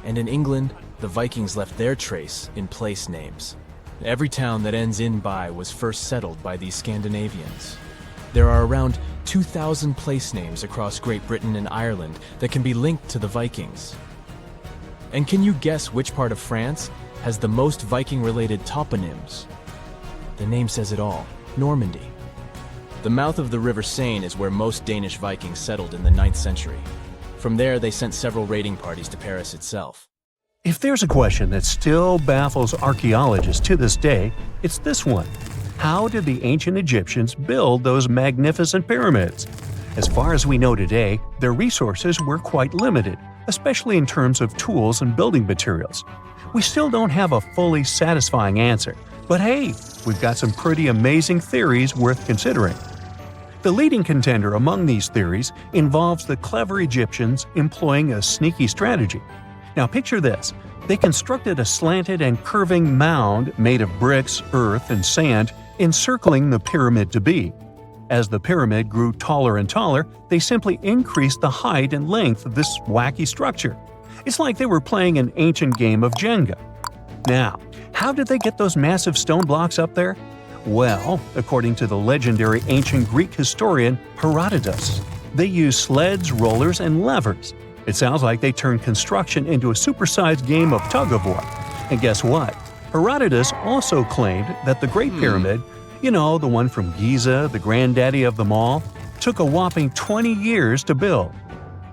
And in England, the Vikings left their trace in place names. Every town that ends in "by" was first settled by these Scandinavians. There are around 2,000 place names across Great Britain and Ireland that can be linked to the Vikings. And can you guess which part of France has the most Viking-related toponyms? The name says it all: Normandy. The mouth of the River Seine is where most Danish Vikings settled in the 9th century. From there, they sent several raiding parties to Paris itself. If there's a question that still baffles archaeologists to this day, it's this one. How did the ancient Egyptians build those magnificent pyramids? As far as we know today, their resources were quite limited, especially in terms of tools and building materials. We still don't have a fully satisfying answer, but hey, we've got some pretty amazing theories worth considering. The leading contender among these theories involves the clever Egyptians employing a sneaky strategy. Now picture this. They constructed a slanted and curving mound made of bricks, earth, and sand encircling the pyramid to be. As the pyramid grew taller and taller, they simply increased the height and length of this wacky structure. It's like they were playing an ancient game of Jenga. Now, how did they get those massive stone blocks up there? Well, according to the legendary ancient Greek historian Herodotus, they used sleds, rollers, and levers. It sounds like they turned construction into a supersized game of tug-of-war. And guess what? Herodotus also claimed that the Great Pyramid, the one from Giza, the granddaddy of them all, took a whopping 20 years to build.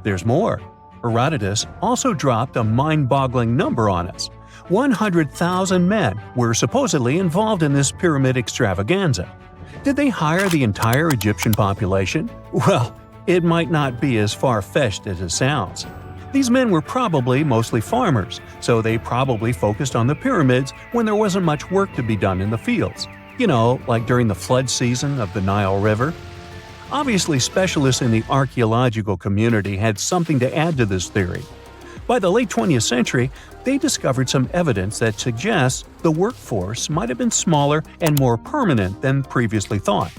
There's more. Herodotus also dropped a mind-boggling number on us. 100,000 men were supposedly involved in this pyramid extravaganza. Did they hire the entire Egyptian population? Well, it might not be as far-fetched as it sounds. These men were probably mostly farmers, so they probably focused on the pyramids when there wasn't much work to be done in the fields. Like during the flood season of the Nile River. Obviously, specialists in the archaeological community had something to add to this theory. By the late 20th century, they discovered some evidence that suggests the workforce might have been smaller and more permanent than previously thought.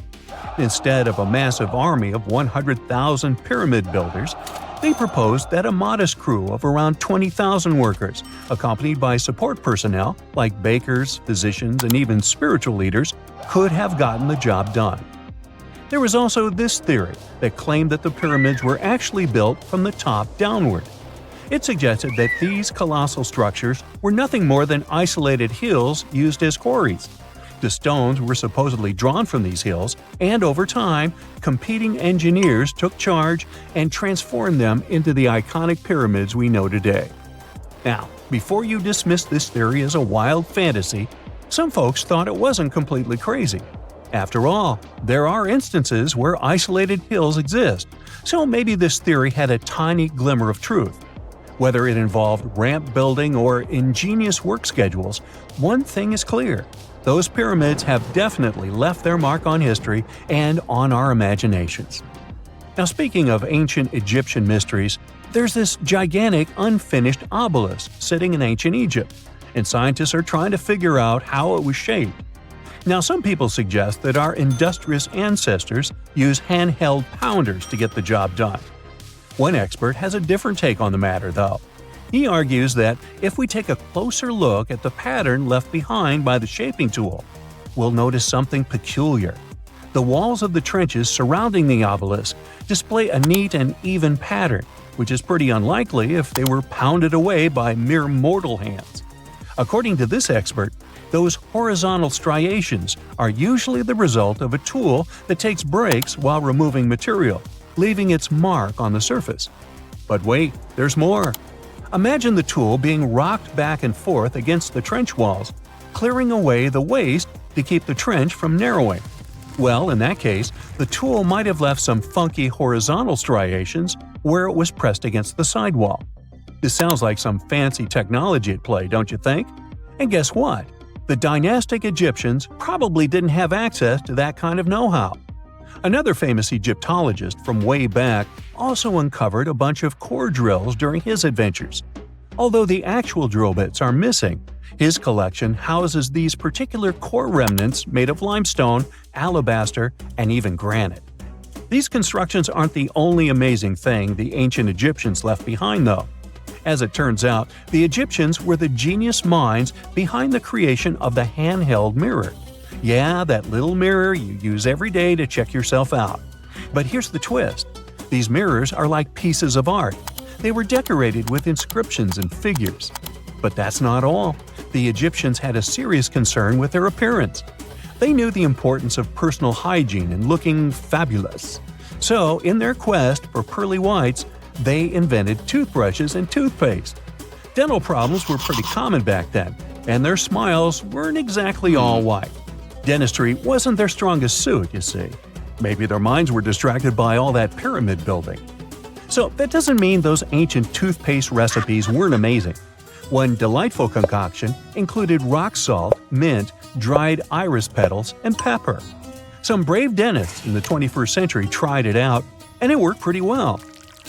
Instead of a massive army of 100,000 pyramid builders, They proposed that a modest crew of around 20,000 workers, accompanied by support personnel like bakers, physicians, and even spiritual leaders, could have gotten the job done. There was also this theory that claimed that the pyramids were actually built from the top downward. It suggested that these colossal structures were nothing more than isolated hills used as quarries. The stones were supposedly drawn from these hills, and over time, competing engineers took charge and transformed them into the iconic pyramids we know today. Now, before you dismiss this theory as a wild fantasy, some folks thought it wasn't completely crazy. After all, there are instances where isolated hills exist, so maybe this theory had a tiny glimmer of truth. Whether it involved ramp building or ingenious work schedules, one thing is clear. Those pyramids have definitely left their mark on history and on our imaginations. Now, speaking of ancient Egyptian mysteries, there's this gigantic unfinished obelisk sitting in ancient Egypt, and scientists are trying to figure out how it was shaped. Now, some people suggest that our industrious ancestors used handheld pounders to get the job done. One expert has a different take on the matter, though. He argues that if we take a closer look at the pattern left behind by the shaping tool, we'll notice something peculiar. The walls of the trenches surrounding the obelisk display a neat and even pattern, which is pretty unlikely if they were pounded away by mere mortal hands. According to this expert, those horizontal striations are usually the result of a tool that takes breaks while removing material, leaving its mark on the surface. But wait, there's more. Imagine the tool being rocked back and forth against the trench walls, clearing away the waste to keep the trench from narrowing. Well, in that case, the tool might have left some funky horizontal striations where it was pressed against the sidewall. This sounds like some fancy technology at play, don't you think? And guess what? The dynastic Egyptians probably didn't have access to that kind of know-how. Another famous Egyptologist from way back also uncovered a bunch of core drills during his adventures. Although the actual drill bits are missing, his collection houses these particular core remnants made of limestone, alabaster, and even granite. These constructions aren't the only amazing thing the ancient Egyptians left behind, though. As it turns out, the Egyptians were the genius minds behind the creation of the handheld mirror. Yeah, that little mirror you use every day to check yourself out. But here's the twist. These mirrors are like pieces of art. They were decorated with inscriptions and figures. But that's not all. The Egyptians had a serious concern with their appearance. They knew the importance of personal hygiene and looking fabulous. So, in their quest for pearly whites, they invented toothbrushes and toothpaste. Dental problems were pretty common back then, and their smiles weren't exactly all white. Dentistry wasn't their strongest suit, you see. Maybe their minds were distracted by all that pyramid building. So that doesn't mean those ancient toothpaste recipes weren't amazing. One delightful concoction included rock salt, mint, dried iris petals, and pepper. Some brave dentists in the 21st century tried it out, and it worked pretty well.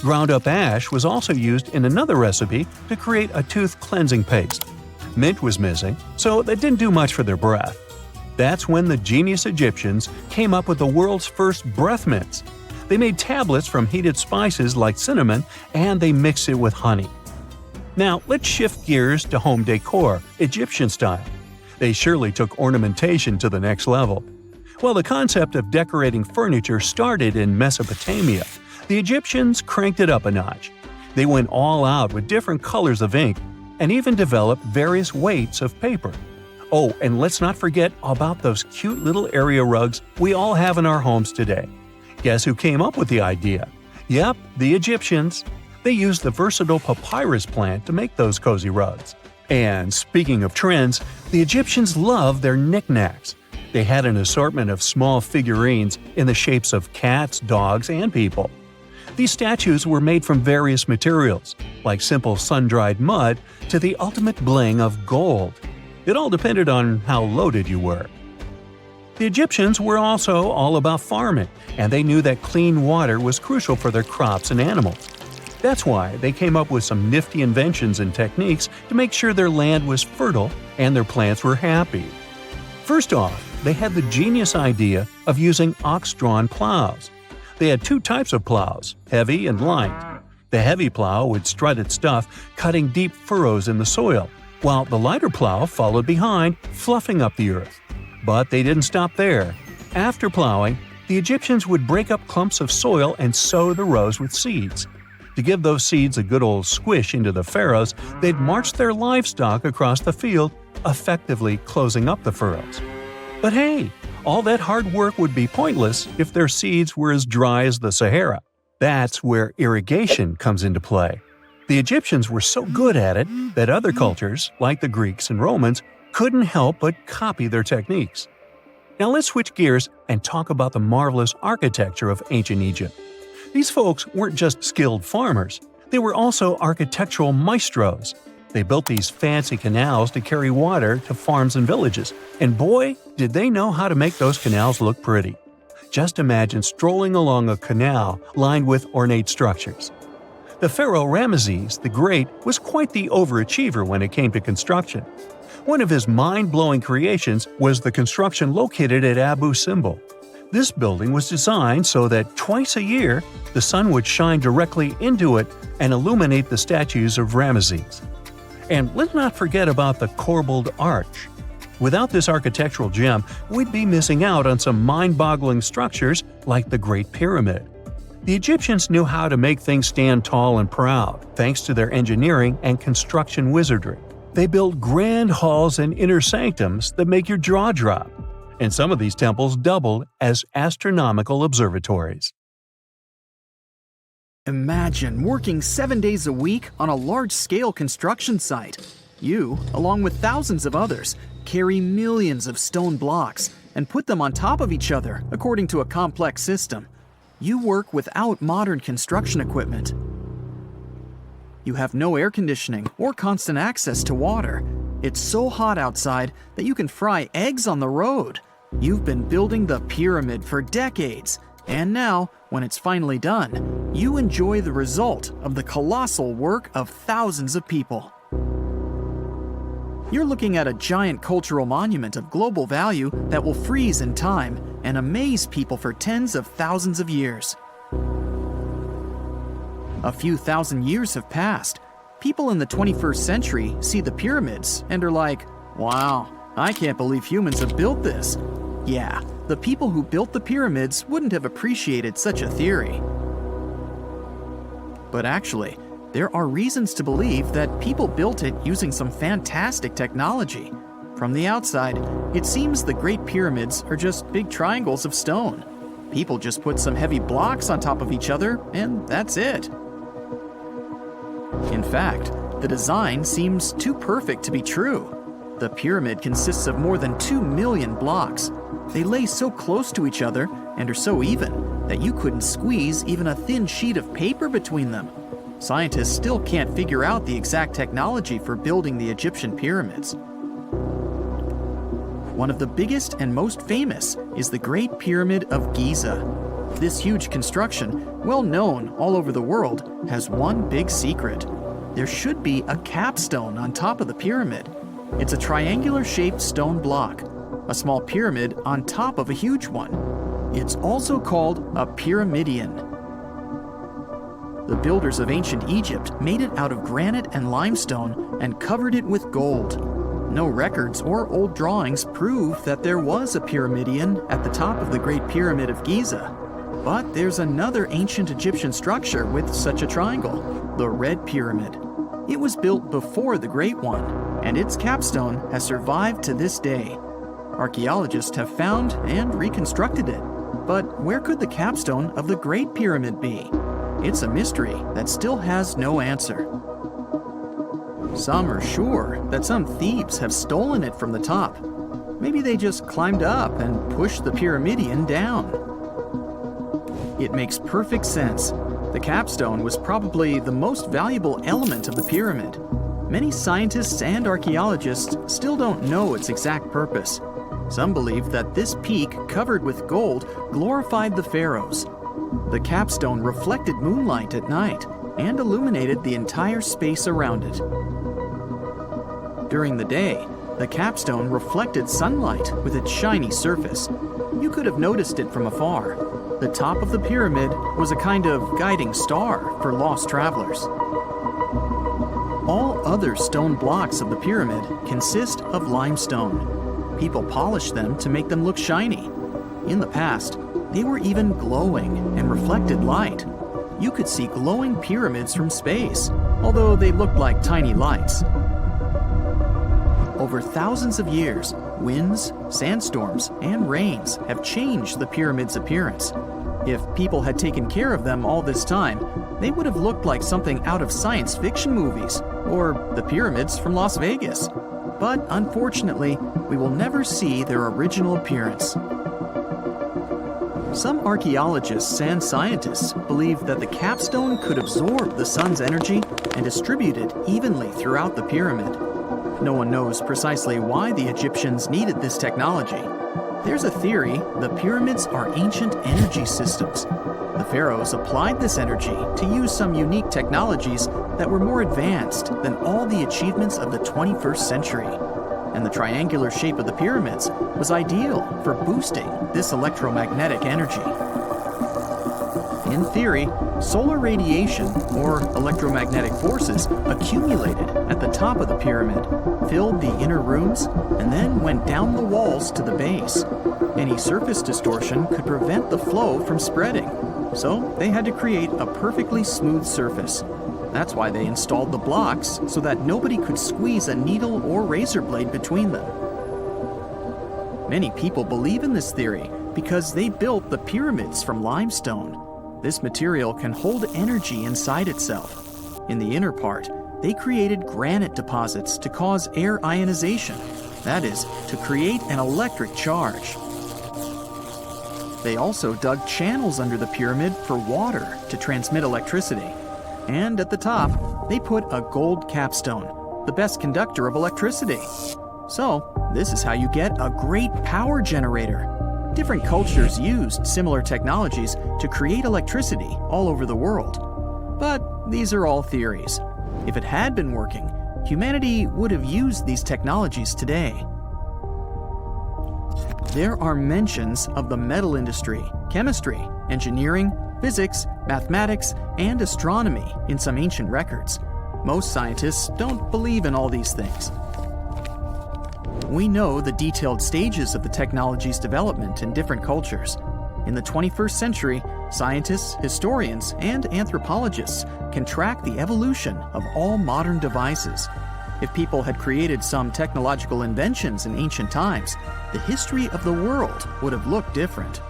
Ground-up ash was also used in another recipe to create a tooth cleansing paste. Mint was missing, so that didn't do much for their breath. That's when the genius Egyptians came up with the world's first breath mints. They made tablets from heated spices like cinnamon, and they mixed it with honey. Now, let's shift gears to home decor, Egyptian style. They surely took ornamentation to the next level. While the concept of decorating furniture started in Mesopotamia, the Egyptians cranked it up a notch. They went all out with different colors of ink and even developed various weights of paper. Oh, and let's not forget about those cute little area rugs we all have in our homes today. Guess who came up with the idea? Yep, the Egyptians. They used the versatile papyrus plant to make those cozy rugs. And speaking of trends, the Egyptians loved their knickknacks. They had an assortment of small figurines in the shapes of cats, dogs, and people. These statues were made from various materials, like simple sun-dried mud to the ultimate bling of gold. It all depended on how loaded you were. The Egyptians were also all about farming, and they knew that clean water was crucial for their crops and animals. That's why they came up with some nifty inventions and techniques to make sure their land was fertile and their plants were happy. First off, they had the genius idea of using ox-drawn plows. They had two types of plows, heavy and light. The heavy plow would strut its stuff, cutting deep furrows in the soil, while the lighter plow followed behind, fluffing up the earth. But they didn't stop there. After plowing, the Egyptians would break up clumps of soil and sow the rows with seeds. To give those seeds a good old squish into the furrows, they'd march their livestock across the field, effectively closing up the furrows. But hey, all that hard work would be pointless if their seeds were as dry as the Sahara. That's where irrigation comes into play. The Egyptians were so good at it that other cultures, like the Greeks and Romans, couldn't help but copy their techniques. Now let's switch gears and talk about the marvelous architecture of ancient Egypt. These folks weren't just skilled farmers, they were also architectural maestros. They built these fancy canals to carry water to farms and villages, and boy, did they know how to make those canals look pretty. Just imagine strolling along a canal lined with ornate structures. The pharaoh Ramesses the Great was quite the overachiever when it came to construction. One of his mind-blowing creations was the construction located at Abu Simbel. This building was designed so that twice a year, the sun would shine directly into it and illuminate the statues of Ramesses. And let's not forget about the corbelled arch. Without this architectural gem, we'd be missing out on some mind-boggling structures like the Great Pyramid. The Egyptians knew how to make things stand tall and proud, thanks to their engineering and construction wizardry. They built grand halls and inner sanctums that make your jaw drop. And some of these temples doubled as astronomical observatories. Imagine working 7 days a week on a large-scale construction site. You, along with thousands of others, carry millions of stone blocks and put them on top of each other according to a complex system. You work without modern construction equipment. You have no air conditioning or constant access to water. It's so hot outside that you can fry eggs on the road. You've been building the pyramid for decades, and now, when it's finally done, you enjoy the result of the colossal work of thousands of people. You're looking at a giant cultural monument of global value that will freeze in time and amaze people for tens of thousands of years. A few thousand years have passed. People in the 21st century see the pyramids and are like, wow, I can't believe humans have built this. Yeah, the people who built the pyramids wouldn't have appreciated such a theory. But actually, there are reasons to believe that people built it using some fantastic technology. From the outside, it seems the Great Pyramids are just big triangles of stone. People just put some heavy blocks on top of each other, and that's it. In fact, the design seems too perfect to be true. The pyramid consists of more than 2 million blocks. They lay so close to each other and are so even that you couldn't squeeze even a thin sheet of paper between them. Scientists still can't figure out the exact technology for building the Egyptian pyramids. One of the biggest and most famous is the Great Pyramid of Giza. This huge construction, well known all over the world, has one big secret. There should be a capstone on top of the pyramid. It's a triangular-shaped stone block, a small pyramid on top of a huge one. It's also called a pyramidion. The builders of ancient Egypt made it out of granite and limestone and covered it with gold. No records or old drawings prove that there was a pyramidion at the top of the Great Pyramid of Giza. But there's another ancient Egyptian structure with such a triangle, the Red Pyramid. It was built before the Great One, and its capstone has survived to this day. Archaeologists have found and reconstructed it. But where could the capstone of the Great Pyramid be? It's a mystery that still has no answer. Some are sure that some thieves have stolen it from the top. Maybe they just climbed up and pushed the pyramidion down. It makes perfect sense. The capstone was probably the most valuable element of the pyramid. Many scientists and archaeologists still don't know its exact purpose. Some believe that this peak covered with gold glorified the pharaohs. The capstone reflected moonlight at night and illuminated the entire space around it. During the day, The capstone reflected sunlight with its shiny surface. You could have noticed it from afar. The top of the pyramid was a kind of guiding star for lost travelers. All other stone blocks of the pyramid consist of limestone. People polished them to make them look shiny. In the past, they were even glowing and reflected light. You could see glowing pyramids from space, although they looked like tiny lights. Over thousands of years, winds, sandstorms, and rains have changed the pyramid's appearance. If people had taken care of them all this time, they would have looked like something out of science fiction movies, or the pyramids from Las Vegas. But unfortunately, we will never see their original appearance. Some archaeologists and scientists believe that the capstone could absorb the sun's energy and distribute it evenly throughout the pyramid. No one knows precisely why the Egyptians needed this technology. There's a theory the pyramids are ancient energy systems. The pharaohs applied this energy to use some unique technologies that were more advanced than all the achievements of the 21st century. And the triangular shape of the pyramids was ideal for boosting this electromagnetic energy. In theory, solar radiation, or electromagnetic forces, accumulated at the top of the pyramid, filled the inner rooms, and then went down the walls to the base. Any surface distortion could prevent the flow from spreading, so they had to create a perfectly smooth surface. That's why they installed the blocks so that nobody could squeeze a needle or razor blade between them. Many people believe in this theory because they built the pyramids from limestone. This material can hold energy inside itself. In the inner part, they created granite deposits to cause air ionization, that is, to create an electric charge. They also dug channels under the pyramid for water to transmit electricity. And at the top, they put a gold capstone, the best conductor of electricity. So, this is how you get a great power generator. Different cultures used similar technologies to create electricity all over the world. But these are all theories. If it had been working, humanity would have used these technologies today. There are mentions of the metal industry, chemistry, engineering, physics, mathematics, and astronomy in some ancient records. Most scientists don't believe in all these things. We know the detailed stages of the technology's development in different cultures. In the 21st century, scientists, historians, and anthropologists can track the evolution of all modern devices. If people had created some technological inventions in ancient times, the history of the world would have looked different.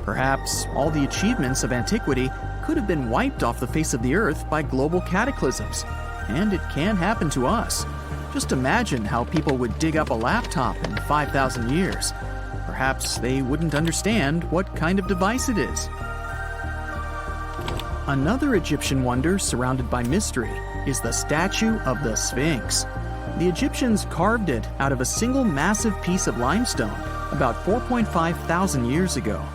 Perhaps all the achievements of antiquity could have been wiped off the face of the earth by global cataclysms, and it can happen to us. Just imagine how people would dig up a laptop in 5,000 years. Perhaps they wouldn't understand what kind of device it is. Another Egyptian wonder surrounded by mystery is the statue of the Sphinx. The Egyptians carved it out of a single massive piece of limestone about 4.5 thousand years ago.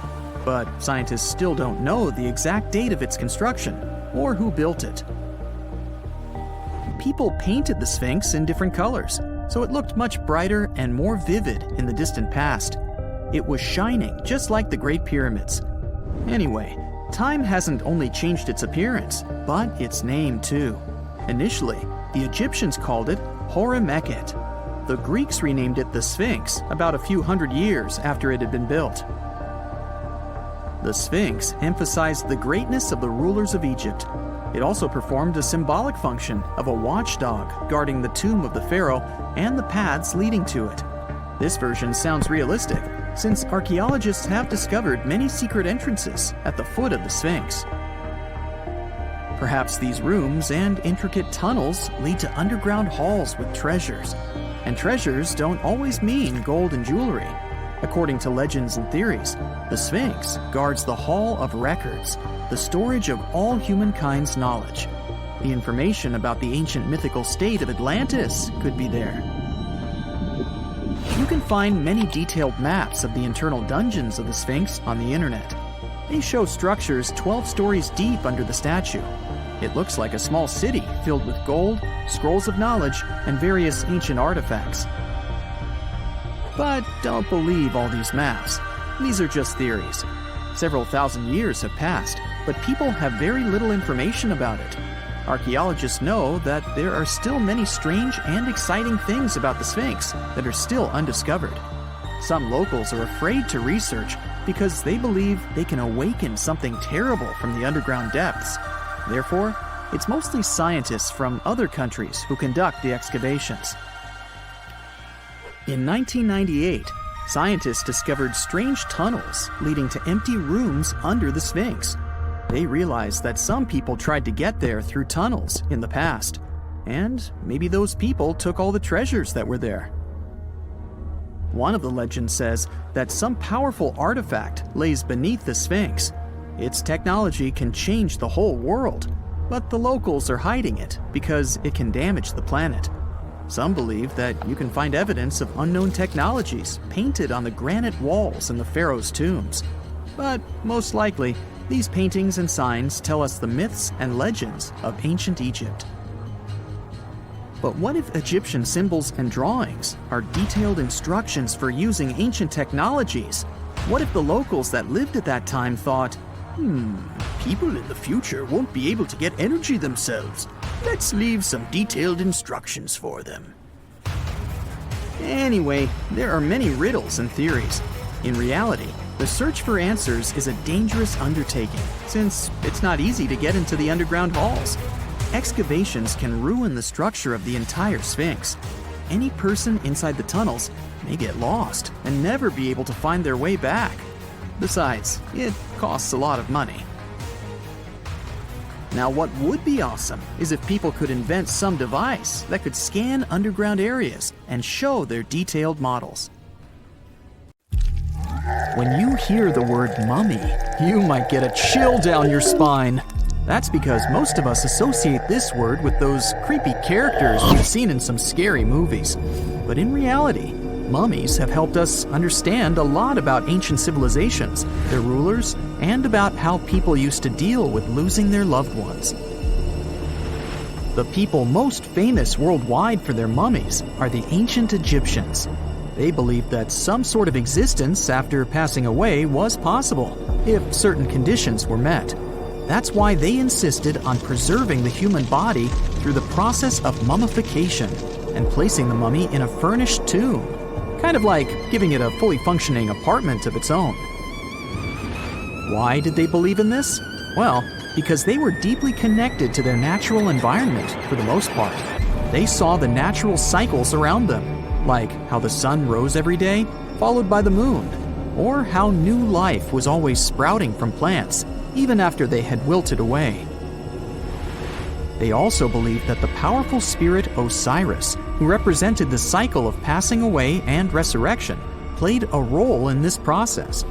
But scientists still don't know the exact date of its construction or who built it. People painted the Sphinx in different colors, so it looked much brighter and more vivid in the distant past. It was shining just like the Great Pyramids. Anyway, time hasn't only changed its appearance, but its name too. Initially, the Egyptians called it Horemheb. The Greeks renamed it the Sphinx about a few hundred years after it had been built. The Sphinx emphasized the greatness of the rulers of Egypt. It also performed a symbolic function of a watchdog guarding the tomb of the pharaoh and the paths leading to it. This version sounds realistic, since archaeologists have discovered many secret entrances at the foot of the Sphinx. Perhaps these rooms and intricate tunnels lead to underground halls with treasures. And treasures don't always mean gold and jewelry. According to legends and theories, the Sphinx guards the Hall of Records, the storage of all humankind's knowledge. The information about the ancient mythical state of Atlantis could be there. You can find many detailed maps of the internal dungeons of the Sphinx on the internet. They show structures 12 stories deep under the statue. It looks like a small city filled with gold, scrolls of knowledge, and various ancient artifacts. But don't believe all these maps. These are just theories. Several thousand years have passed, but people have very little information about it. Archaeologists know that there are still many strange and exciting things about the Sphinx that are still undiscovered. Some locals are afraid to research because they believe they can awaken something terrible from the underground depths. Therefore, it's mostly scientists from other countries who conduct the excavations. In 1998, scientists discovered strange tunnels leading to empty rooms under the Sphinx. They realized that some people tried to get there through tunnels in the past, and maybe those people took all the treasures that were there. One of the legends says that some powerful artifact lays beneath the Sphinx. Its technology can change the whole world, but the locals are hiding it because it can damage the planet. Some believe that you can find evidence of unknown technologies painted on the granite walls in the pharaoh's tombs. But most likely, these paintings and signs tell us the myths and legends of ancient Egypt. But what if Egyptian symbols and drawings are detailed instructions for using ancient technologies? What if the locals that lived at that time thought, people in the future won't be able to get energy themselves. Let's leave some detailed instructions for them. Anyway, there are many riddles and theories. In reality, the search for answers is a dangerous undertaking, since it's not easy to get into the underground halls. Excavations can ruin the structure of the entire Sphinx. Any person inside the tunnels may get lost and never be able to find their way back. Besides, it costs a lot of money. Now, what would be awesome is if people could invent some device that could scan underground areas and show their detailed models. When you hear the word mummy, you might get a chill down your spine. That's because most of us associate this word with those creepy characters we've seen in some scary movies. But in reality, mummies have helped us understand a lot about ancient civilizations, their rulers, and about how people used to deal with losing their loved ones. The people most famous worldwide for their mummies are the ancient Egyptians. They believed that some sort of existence after passing away was possible, if certain conditions were met. That's why they insisted on preserving the human body through the process of mummification and placing the mummy in a furnished tomb, kind of like giving it a fully functioning apartment of its own. Why did they believe in this? Well, because they were deeply connected to their natural environment for the most part. They saw the natural cycles around them, like how the sun rose every day, followed by the moon, or how new life was always sprouting from plants, even after they had wilted away. They also believed that the powerful spirit Osiris, who represented the cycle of passing away and resurrection, played a role in this process.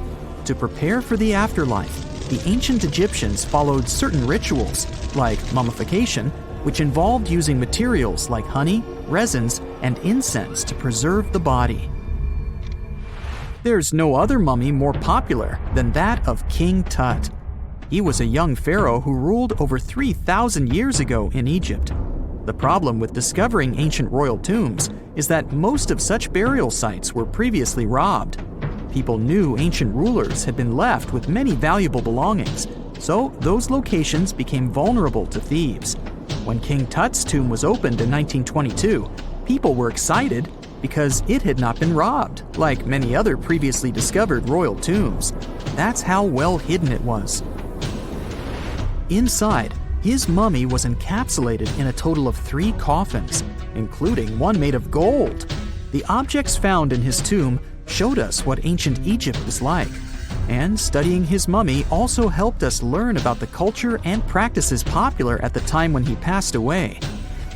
To prepare for the afterlife, the ancient Egyptians followed certain rituals, like mummification, which involved using materials like honey, resins, and incense to preserve the body. There's no other mummy more popular than that of King Tut. He was a young pharaoh who ruled over 3,000 years ago in Egypt. The problem with discovering ancient royal tombs is that most of such burial sites were previously robbed. People knew ancient rulers had been left with many valuable belongings, so those locations became vulnerable to thieves. When King Tut's tomb was opened in 1922, people were excited because it had not been robbed, like many other previously discovered royal tombs. That's how well hidden it was. Inside, his mummy was encapsulated in a total of 3 coffins, including one made of gold. The objects found in his tomb showed us what ancient Egypt was like, and studying his mummy also helped us learn about the culture and practices popular at the time when he passed away.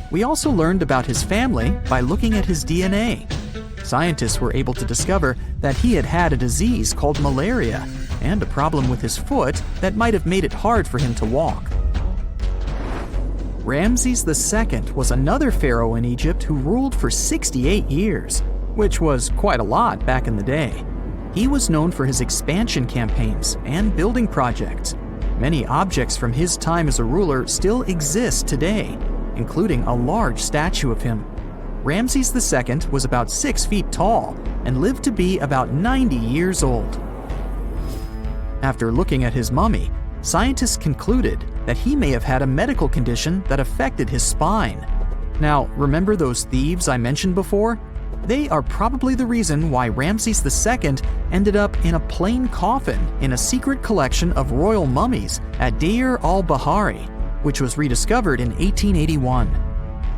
We also learned about his family by looking at his DNA. Scientists were able to discover that he had had a disease called malaria and a problem with his foot that might have made it hard for him to walk. Ramses II was another pharaoh in Egypt who ruled for 68 years, which was quite a lot back in the day. He was known for his expansion campaigns and building projects. Many objects from his time as a ruler still exist today, including a large statue of him. Ramses II was about 6 feet tall and lived to be about 90 years old. After looking at his mummy, scientists concluded that he may have had a medical condition that affected his spine. Now, remember those thieves I mentioned before? They are probably the reason why Ramses II ended up in a plain coffin in a secret collection of royal mummies at Deir al-Bahari, which was rediscovered in 1881.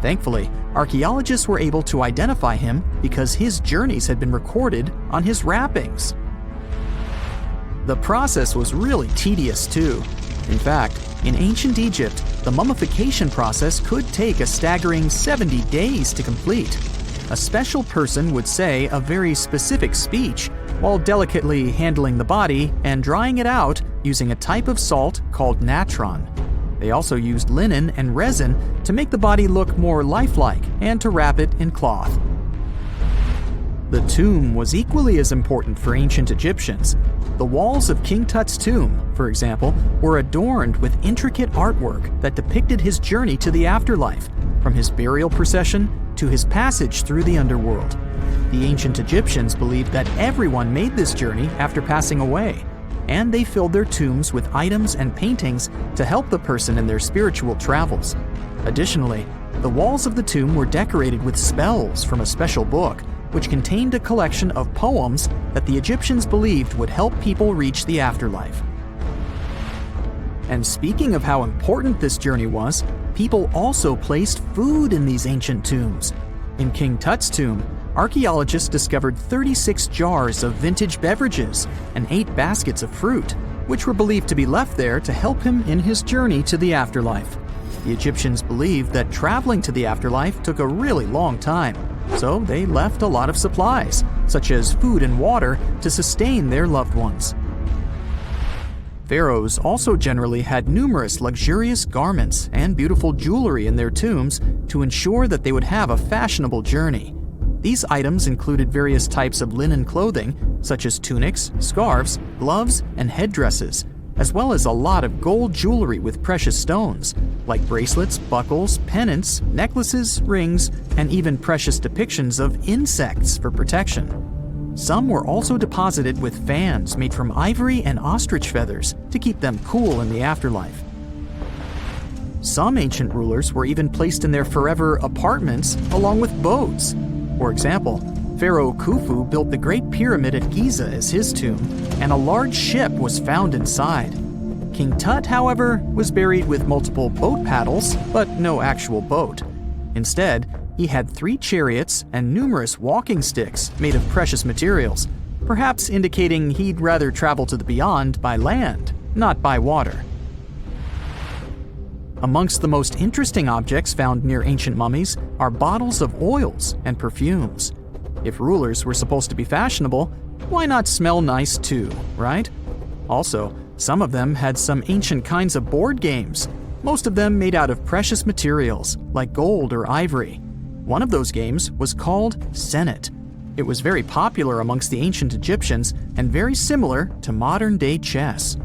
Thankfully, archaeologists were able to identify him because his journeys had been recorded on his wrappings. The process was really tedious too. In fact, in ancient Egypt, the mummification process could take a staggering 70 days to complete. A special person would say a very specific speech while delicately handling the body and drying it out using a type of salt called natron. They also used linen and resin to make the body look more lifelike and to wrap it in cloth. The tomb was equally as important for ancient Egyptians. The walls of King Tut's tomb, for example, were adorned with intricate artwork that depicted his journey to the afterlife, from his burial procession to his passage through the underworld. The ancient Egyptians believed that everyone made this journey after passing away, and they filled their tombs with items and paintings to help the person in their spiritual travels. Additionally, the walls of the tomb were decorated with spells from a special book, which contained a collection of poems that the Egyptians believed would help people reach the afterlife. And speaking of how important this journey was, people also placed food in these ancient tombs. In King Tut's tomb, archaeologists discovered 36 jars of vintage beverages and 8 baskets of fruit, which were believed to be left there to help him in his journey to the afterlife. The Egyptians believed that traveling to the afterlife took a really long time, so they left a lot of supplies, such as food and water, to sustain their loved ones. Pharaohs also generally had numerous luxurious garments and beautiful jewelry in their tombs to ensure that they would have a fashionable journey. These items included various types of linen clothing, such as tunics, scarves, gloves, and headdresses, as well as a lot of gold jewelry with precious stones, like bracelets, buckles, pendants, necklaces, rings, and even precious depictions of insects for protection. Some were also deposited with fans made from ivory and ostrich feathers to keep them cool in the afterlife. Some ancient rulers were even placed in their forever apartments along with boats. For example, Pharaoh Khufu built the Great Pyramid at Giza as his tomb, and a large ship was found inside. King Tut, however, was buried with multiple boat paddles, but no actual boat. Instead, he had 3 chariots and numerous walking sticks made of precious materials, perhaps indicating he'd rather travel to the beyond by land, not by water. Amongst the most interesting objects found near ancient mummies are bottles of oils and perfumes. If rulers were supposed to be fashionable, why not smell nice too, right? Also, some of them had some ancient kinds of board games, most of them made out of precious materials like gold or ivory. One of those games was called Senet. It was very popular amongst the ancient Egyptians and very similar to modern-day chess.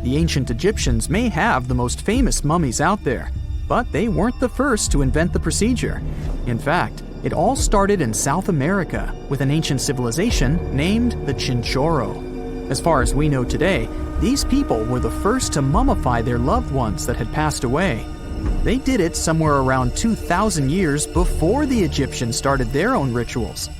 The ancient Egyptians may have the most famous mummies out there, but they weren't the first to invent the procedure. In fact, it all started in South America with an ancient civilization named the Chinchorro. As far as we know today, these people were the first to mummify their loved ones that had passed away. They did it somewhere around 2,000 years before the Egyptians started their own rituals.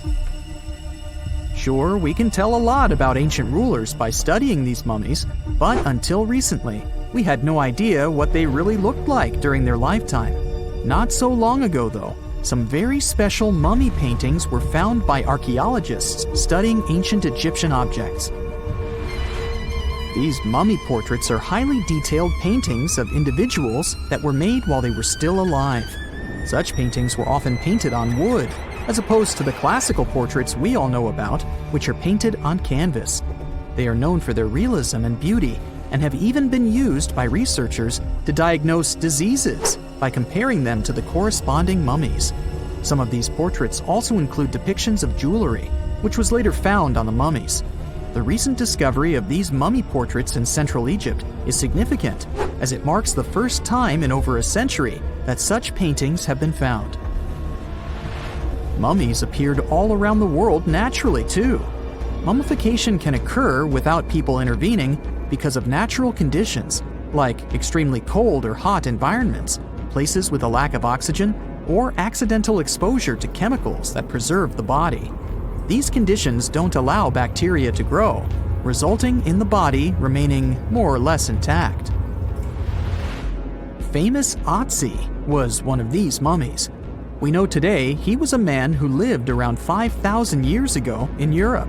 Sure, we can tell a lot about ancient rulers by studying these mummies, but until recently, we had no idea what they really looked like during their lifetime. Not so long ago, though, some very special mummy paintings were found by archaeologists studying ancient Egyptian objects. These mummy portraits are highly detailed paintings of individuals that were made while they were still alive. Such paintings were often painted on wood, as opposed to the classical portraits we all know about, which are painted on canvas. They are known for their realism and beauty, and have even been used by researchers to diagnose diseases by comparing them to the corresponding mummies. Some of these portraits also include depictions of jewelry, which was later found on the mummies. The recent discovery of these mummy portraits in Central Egypt is significant, as it marks the first time in over a century that such paintings have been found. Mummies appeared all around the world naturally, too. Mummification can occur without people intervening because of natural conditions, like extremely cold or hot environments, places with a lack of oxygen, or accidental exposure to chemicals that preserve the body. These conditions don't allow bacteria to grow, resulting in the body remaining more or less intact. Famous Otzi was one of these mummies. We know today he was a man who lived around 5,000 years ago in Europe.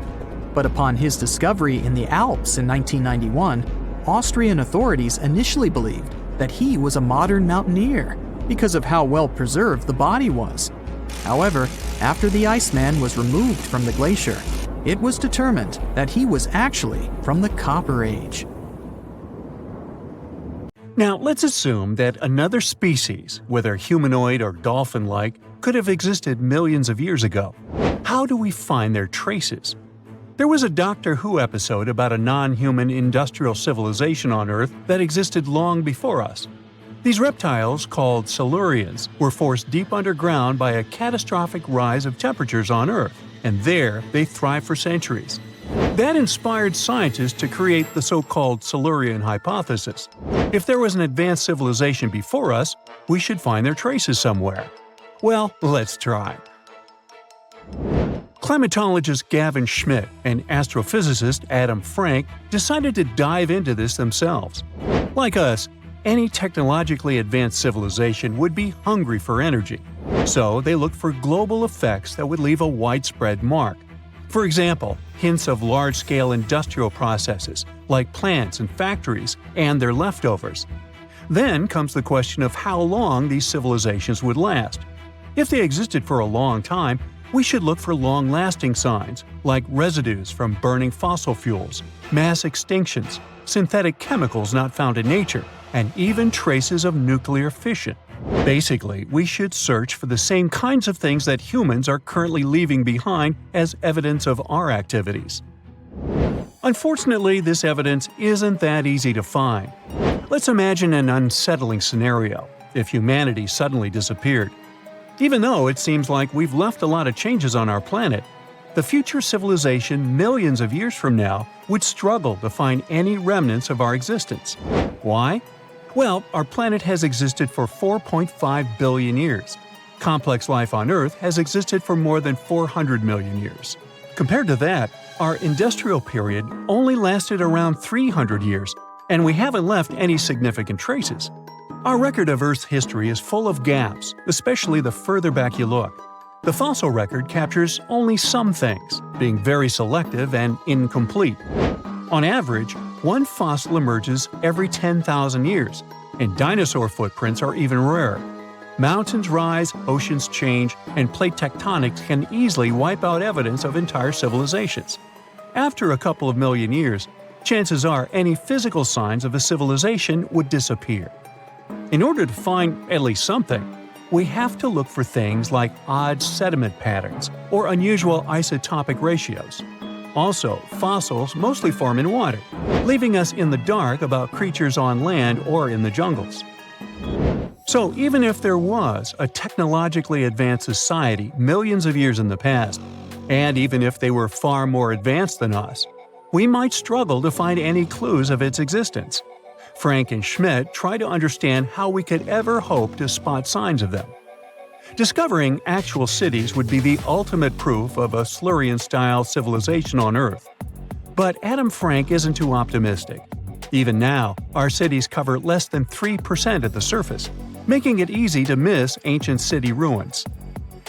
But upon his discovery in the Alps in 1991, Austrian authorities initially believed that he was a modern mountaineer because of how well preserved the body was. However, after the Iceman was removed from the glacier, it was determined that he was actually from the Copper Age. Now, let's assume that another species, whether humanoid or dolphin-like, could have existed millions of years ago. How do we find their traces? There was a Doctor Who episode about a non-human industrial civilization on Earth that existed long before us. These reptiles, called Silurians, were forced deep underground by a catastrophic rise of temperatures on Earth, and there they thrived for centuries. That inspired scientists to create the so-called Silurian hypothesis. If there was an advanced civilization before us, we should find their traces somewhere. Well, let's try. Climatologist Gavin Schmidt and astrophysicist Adam Frank decided to dive into this themselves. Like us, any technologically advanced civilization would be hungry for energy. So they looked for global effects that would leave a widespread mark. For example, hints of large-scale industrial processes, like plants and factories, and their leftovers. Then comes the question of how long these civilizations would last. If they existed for a long time, we should look for long-lasting signs, like residues from burning fossil fuels, mass extinctions, synthetic chemicals not found in nature, and even traces of nuclear fission. Basically, we should search for the same kinds of things that humans are currently leaving behind as evidence of our activities. Unfortunately, this evidence isn't that easy to find. Let's imagine an unsettling scenario if humanity suddenly disappeared. Even though it seems like we've left a lot of changes on our planet, the future civilization millions of years from now would struggle to find any remnants of our existence. Why? Well, our planet has existed for 4.5 billion years. Complex life on Earth has existed for more than 400 million years. Compared to that, our industrial period only lasted around 300 years, and we haven't left any significant traces. Our record of Earth's history is full of gaps, especially the further back you look. The fossil record captures only some things, being very selective and incomplete. On average, one fossil emerges every 10,000 years, and dinosaur footprints are even rarer. Mountains rise, oceans change, and plate tectonics can easily wipe out evidence of entire civilizations. After a couple of million years, chances are any physical signs of a civilization would disappear. In order to find at least something, we have to look for things like odd sediment patterns or unusual isotopic ratios. Also, fossils mostly form in water, leaving us in the dark about creatures on land or in the jungles. So even if there was a technologically advanced society millions of years in the past, and even if they were far more advanced than us, we might struggle to find any clues of its existence. Frank and Schmidt try to understand how we could ever hope to spot signs of them. Discovering actual cities would be the ultimate proof of a Silurian-style civilization on Earth. But Adam Frank isn't too optimistic. Even now, our cities cover less than 3% of the surface, making it easy to miss ancient city ruins.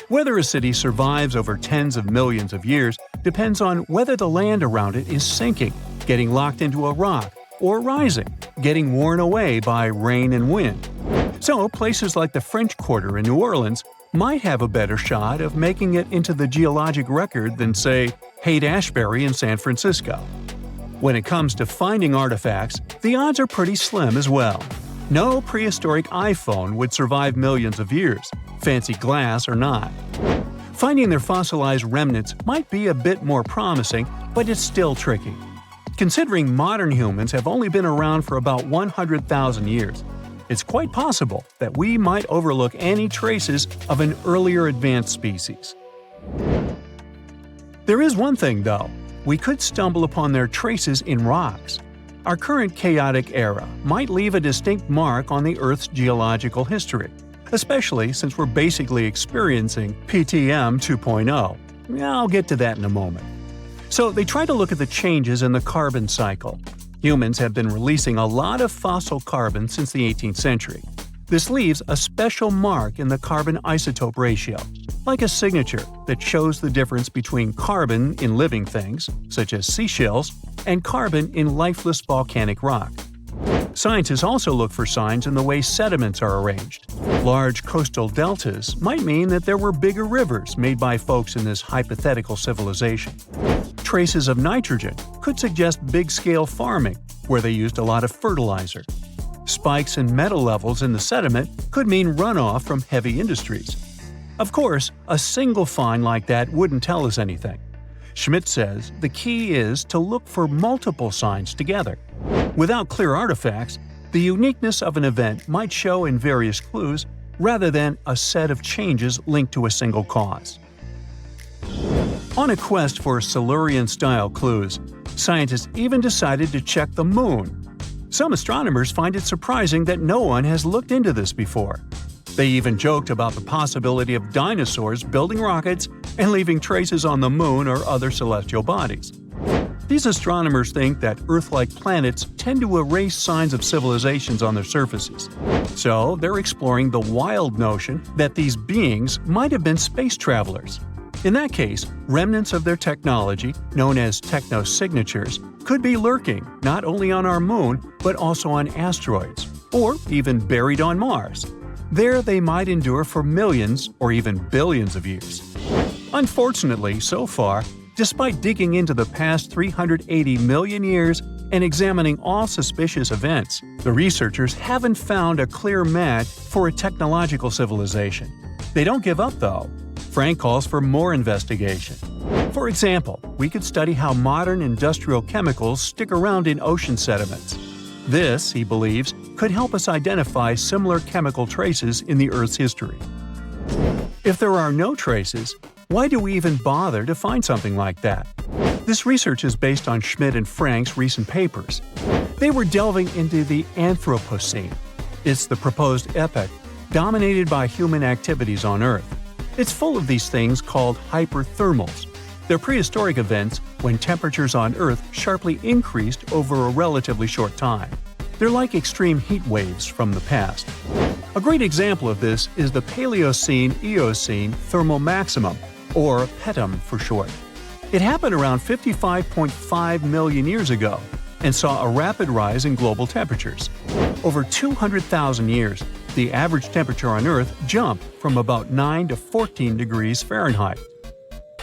Whether a city survives over tens of millions of years depends on whether the land around it is sinking, getting locked into a rock, or rising, getting worn away by rain and wind. So, places like the French Quarter in New Orleans might have a better shot of making it into the geologic record than, say, Haight-Ashbury in San Francisco. When it comes to finding artifacts, the odds are pretty slim as well. No prehistoric iPhone would survive millions of years, fancy glass or not. Finding their fossilized remnants might be a bit more promising, but it's still tricky. Considering modern humans have only been around for about 100,000 years, it's quite possible that we might overlook any traces of an earlier advanced species. There is one thing, though. We could stumble upon their traces in rocks. Our current chaotic era might leave a distinct mark on the Earth's geological history, especially since we're basically experiencing PTM 2.0. I'll get to that in a moment. So they try to look at the changes in the carbon cycle. Humans have been releasing a lot of fossil carbon since the 18th century. This leaves a special mark in the carbon isotope ratio, like a signature that shows the difference between carbon in living things, such as seashells, and carbon in lifeless volcanic rock. Scientists also look for signs in the way sediments are arranged. Large coastal deltas might mean that there were bigger rivers made by folks in this hypothetical civilization. Traces of nitrogen could suggest big-scale farming, where they used a lot of fertilizer. Spikes in metal levels in the sediment could mean runoff from heavy industries. Of course, a single find like that wouldn't tell us anything. Schmidt says the key is to look for multiple signs together. Without clear artifacts, the uniqueness of an event might show in various clues rather than a set of changes linked to a single cause. On a quest for Silurian-style clues, scientists even decided to check the moon. Some astronomers find it surprising that no one has looked into this before. They even joked about the possibility of dinosaurs building rockets and leaving traces on the moon or other celestial bodies. These astronomers think that Earth-like planets tend to erase signs of civilizations on their surfaces. So they're exploring the wild notion that these beings might have been space travelers. In that case, remnants of their technology, known as technosignatures, could be lurking not only on our moon but also on asteroids, or even buried on Mars. There they might endure for millions or even billions of years. Unfortunately, so far, despite digging into the past 380 million years and examining all suspicious events, the researchers haven't found a clear match for a technological civilization. They don't give up, though. Frank calls for more investigation. For example, we could study how modern industrial chemicals stick around in ocean sediments. This, he believes, could help us identify similar chemical traces in the Earth's history. If there are no traces, why do we even bother to find something like that? This research is based on Schmidt and Frank's recent papers. They were delving into the Anthropocene. It's the proposed epoch dominated by human activities on Earth. It's full of these things called hyperthermals. They're prehistoric events when temperatures on Earth sharply increased over a relatively short time. They're like extreme heat waves from the past. A great example of this is the Paleocene-Eocene thermal maximum, or PETM for short. It happened around 55.5 million years ago and saw a rapid rise in global temperatures. Over 200,000 years, the average temperature on Earth jumped from about 9 to 14 degrees Fahrenheit.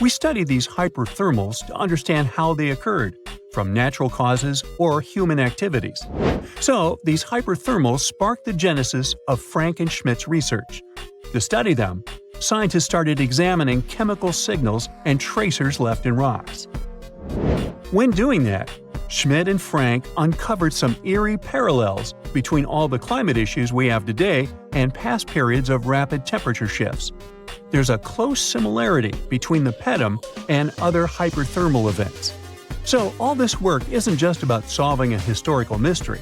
We studied these hyperthermals to understand how they occurred, from natural causes or human activities. So, these hyperthermals sparked the genesis of Frank and Schmidt's research. To study them, scientists started examining chemical signals and tracers left in rocks. When doing that, Schmidt and Frank uncovered some eerie parallels between all the climate issues we have today and past periods of rapid temperature shifts. There's a close similarity between the PETM and other hyperthermal events. So all this work isn't just about solving a historical mystery.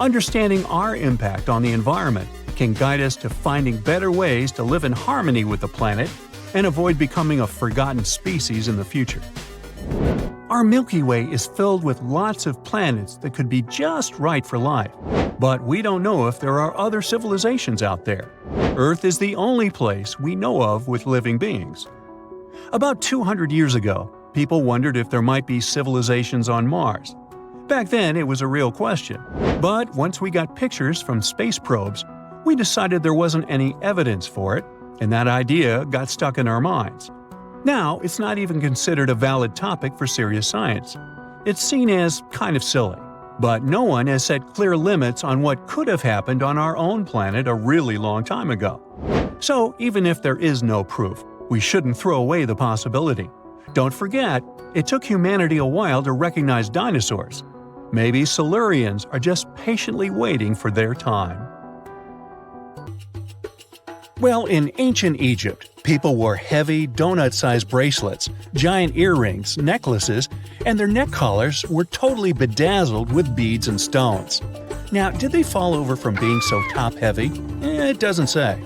Understanding our impact on the environment can guide us to finding better ways to live in harmony with the planet and avoid becoming a forgotten species in the future. Our Milky Way is filled with lots of planets that could be just right for life, but we don't know if there are other civilizations out there. Earth is the only place we know of with living beings. About 200 years ago, people wondered if there might be civilizations on Mars. Back then, it was a real question. But once we got pictures from space probes, we decided there wasn't any evidence for it, and that idea got stuck in our minds. Now, it's not even considered a valid topic for serious science. It's seen as kind of silly. But no one has set clear limits on what could have happened on our own planet a really long time ago. So, even if there is no proof, we shouldn't throw away the possibility. Don't forget, it took humanity a while to recognize dinosaurs. Maybe Silurians are just patiently waiting for their time. Well, in ancient Egypt, people wore heavy, donut-sized bracelets, giant earrings, necklaces, and their neck collars were totally bedazzled with beads and stones. Now, did they fall over from being so top-heavy? It doesn't say.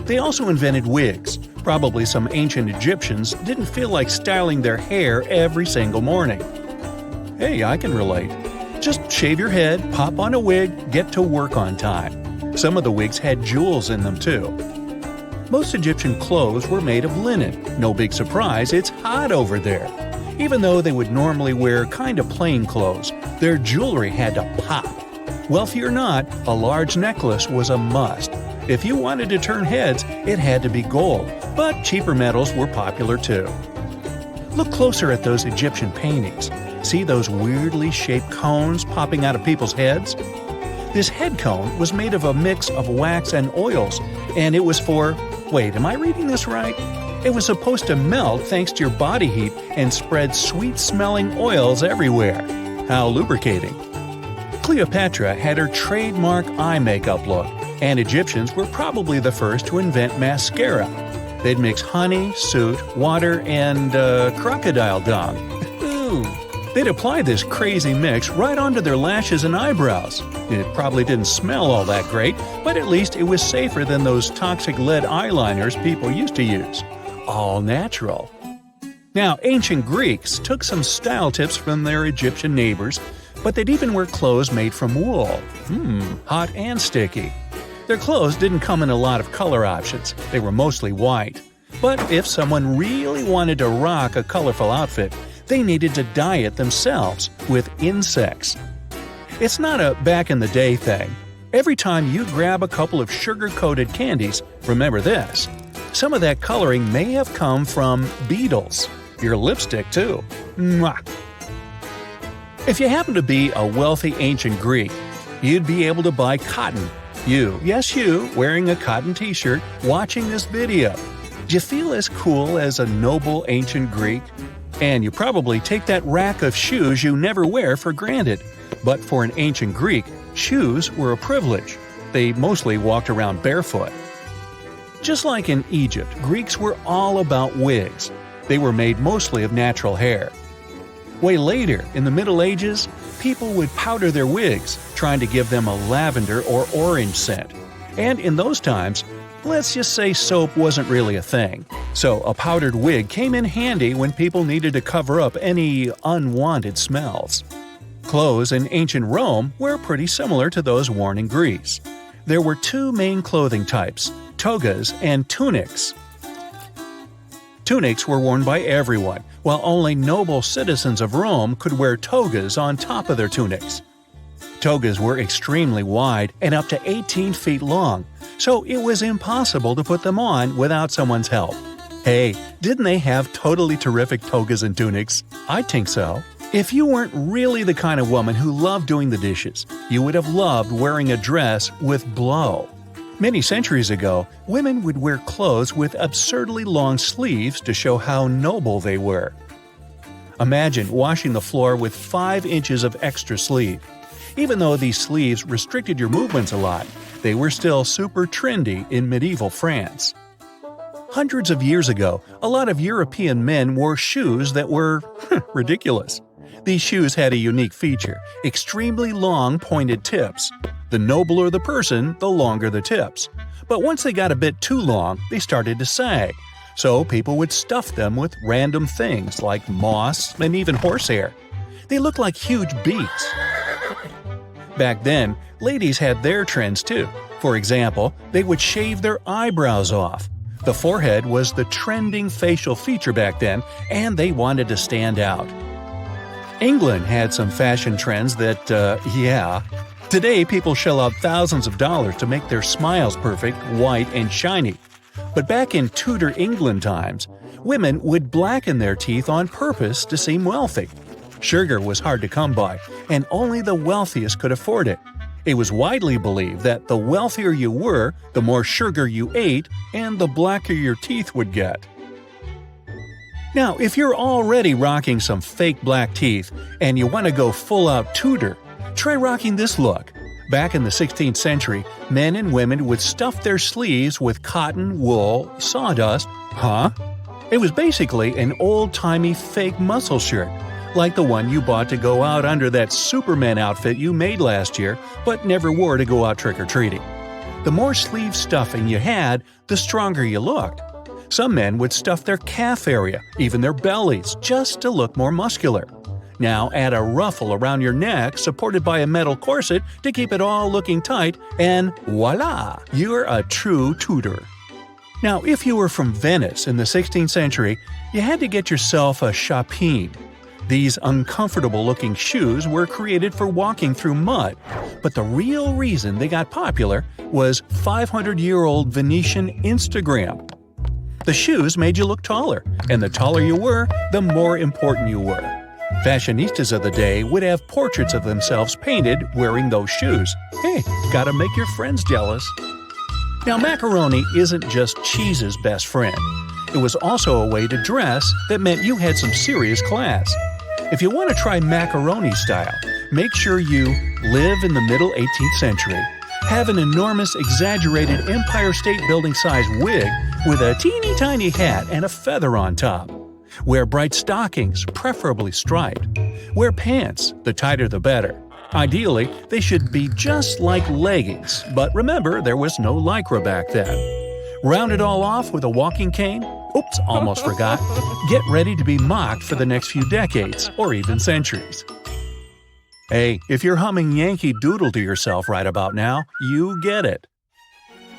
They also invented wigs. Probably some ancient Egyptians didn't feel like styling their hair every single morning. Hey, I can relate. Just shave your head, pop on a wig, get to work on time. Some of the wigs had jewels in them too. Most Egyptian clothes were made of linen. No big surprise, it's hot over there. Even though they would normally wear kind of plain clothes, their jewelry had to pop. Wealthy or not, a large necklace was a must. If you wanted to turn heads, it had to be gold, but cheaper metals were popular too. Look closer at those Egyptian paintings. See those weirdly shaped cones popping out of people's heads? This head cone was made of a mix of wax and oils, and it was for… wait, am I reading this right? It was supposed to melt thanks to your body heat and spread sweet-smelling oils everywhere. How lubricating. Cleopatra had her trademark eye makeup look, and Egyptians were probably the first to invent mascara. They'd mix honey, soot, water, and crocodile dung. Ooh. They'd apply this crazy mix right onto their lashes and eyebrows. It probably didn't smell all that great, but at least it was safer than those toxic lead eyeliners people used to use. All natural. Now, ancient Greeks took some style tips from their Egyptian neighbors, but they'd even wear clothes made from wool. Hot and sticky. Their clothes didn't come in a lot of color options. They were mostly white. But if someone really wanted to rock a colorful outfit, they needed to dye it themselves with insects. It's not a back-in-the-day thing. Every time you grab a couple of sugar-coated candies, remember this. Some of that coloring may have come from beetles. Your lipstick, too. Mwah! If you happen to be a wealthy ancient Greek, you'd be able to buy cotton. You, yes you, wearing a cotton t-shirt, watching this video. Do you feel as cool as a noble ancient Greek? And you probably take that rack of shoes you never wear for granted. But for an ancient Greek, shoes were a privilege. They mostly walked around barefoot. Just like in Egypt, Greeks were all about wigs. They were made mostly of natural hair. Way later, in the Middle Ages, people would powder their wigs, trying to give them a lavender or orange scent. And in those times, let's just say soap wasn't really a thing. So a powdered wig came in handy when people needed to cover up any unwanted smells. Clothes in ancient Rome were pretty similar to those worn in Greece. There were two main clothing types, togas and tunics. Tunics were worn by everyone, while only noble citizens of Rome could wear togas on top of their tunics. Togas were extremely wide and up to 18 feet long, so it was impossible to put them on without someone's help. Hey, didn't they have totally terrific togas and tunics? I think so. If you weren't really the kind of woman who loved doing the dishes, you would have loved wearing a dress with blow. Many centuries ago, women would wear clothes with absurdly long sleeves to show how noble they were. Imagine washing the floor with 5 inches of extra sleeve. Even though these sleeves restricted your movements a lot, they were still super trendy in medieval France. Hundreds of years ago, a lot of European men wore shoes that were ridiculous. These shoes had a unique feature: extremely long pointed tips. The nobler the person, the longer the tips. But once they got a bit too long, they started to sag. So people would stuff them with random things like moss and even horsehair. They looked like huge beaks. Back then, ladies had their trends too. For example, they would shave their eyebrows off. The forehead was the trending facial feature back then, and they wanted to stand out. England had some fashion trends that, Today, people shell out thousands of dollars to make their smiles perfect, white, and shiny. But back in Tudor England times, women would blacken their teeth on purpose to seem wealthy. Sugar was hard to come by, and only the wealthiest could afford it. It was widely believed that the wealthier you were, the more sugar you ate, and the blacker your teeth would get. Now, if you're already rocking some fake black teeth and you want to go full-out Tudor, try rocking this look. Back in the 16th century, men and women would stuff their sleeves with cotton, wool, sawdust. Huh? It was basically an old-timey fake muscle shirt, like the one you bought to go out under that Superman outfit you made last year but never wore to go out trick-or-treating. The more sleeve stuffing you had, the stronger you looked. Some men would stuff their calf area, even their bellies, just to look more muscular. Now add a ruffle around your neck supported by a metal corset to keep it all looking tight, and voila! You're a true Tudor. Now, if you were from Venice in the 16th century, you had to get yourself a chapine. These uncomfortable-looking shoes were created for walking through mud, but the real reason they got popular was 500-year-old Venetian Instagram. The shoes made you look taller, and the taller you were, the more important you were. Fashionistas of the day would have portraits of themselves painted wearing those shoes. Hey, gotta make your friends jealous. Now, macaroni isn't just cheese's best friend. It was also a way to dress that meant you had some serious class. If you want to try macaroni style, make sure you live in the middle 18th century, have an enormous exaggerated Empire State Building-sized wig with a teeny tiny hat and a feather on top. Wear bright stockings, preferably striped. Wear pants, the tighter the better. Ideally, they should be just like leggings, but remember there was no Lycra back then. Round it all off with a walking cane. Oops, almost forgot. Get ready to be mocked for the next few decades, or even centuries. Hey, if you're humming Yankee Doodle to yourself right about now, you get it.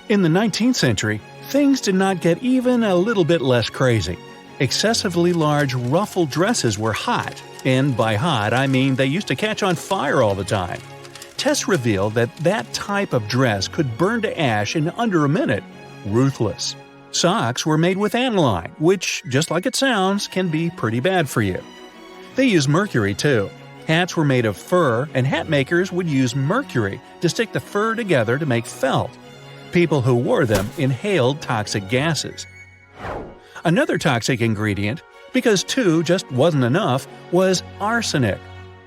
In the 19th century, things did not get even a little bit less crazy. Excessively large ruffled dresses were hot, and by hot I mean they used to catch on fire all the time. Tests revealed that that type of dress could burn to ash in under a minute. Ruthless. Socks were made with aniline, which, just like it sounds, can be pretty bad for you. They used mercury too. Hats were made of fur, and hat makers would use mercury to stick the fur together to make felt. People who wore them inhaled toxic gases. Another toxic ingredient, because two just wasn't enough, was arsenic.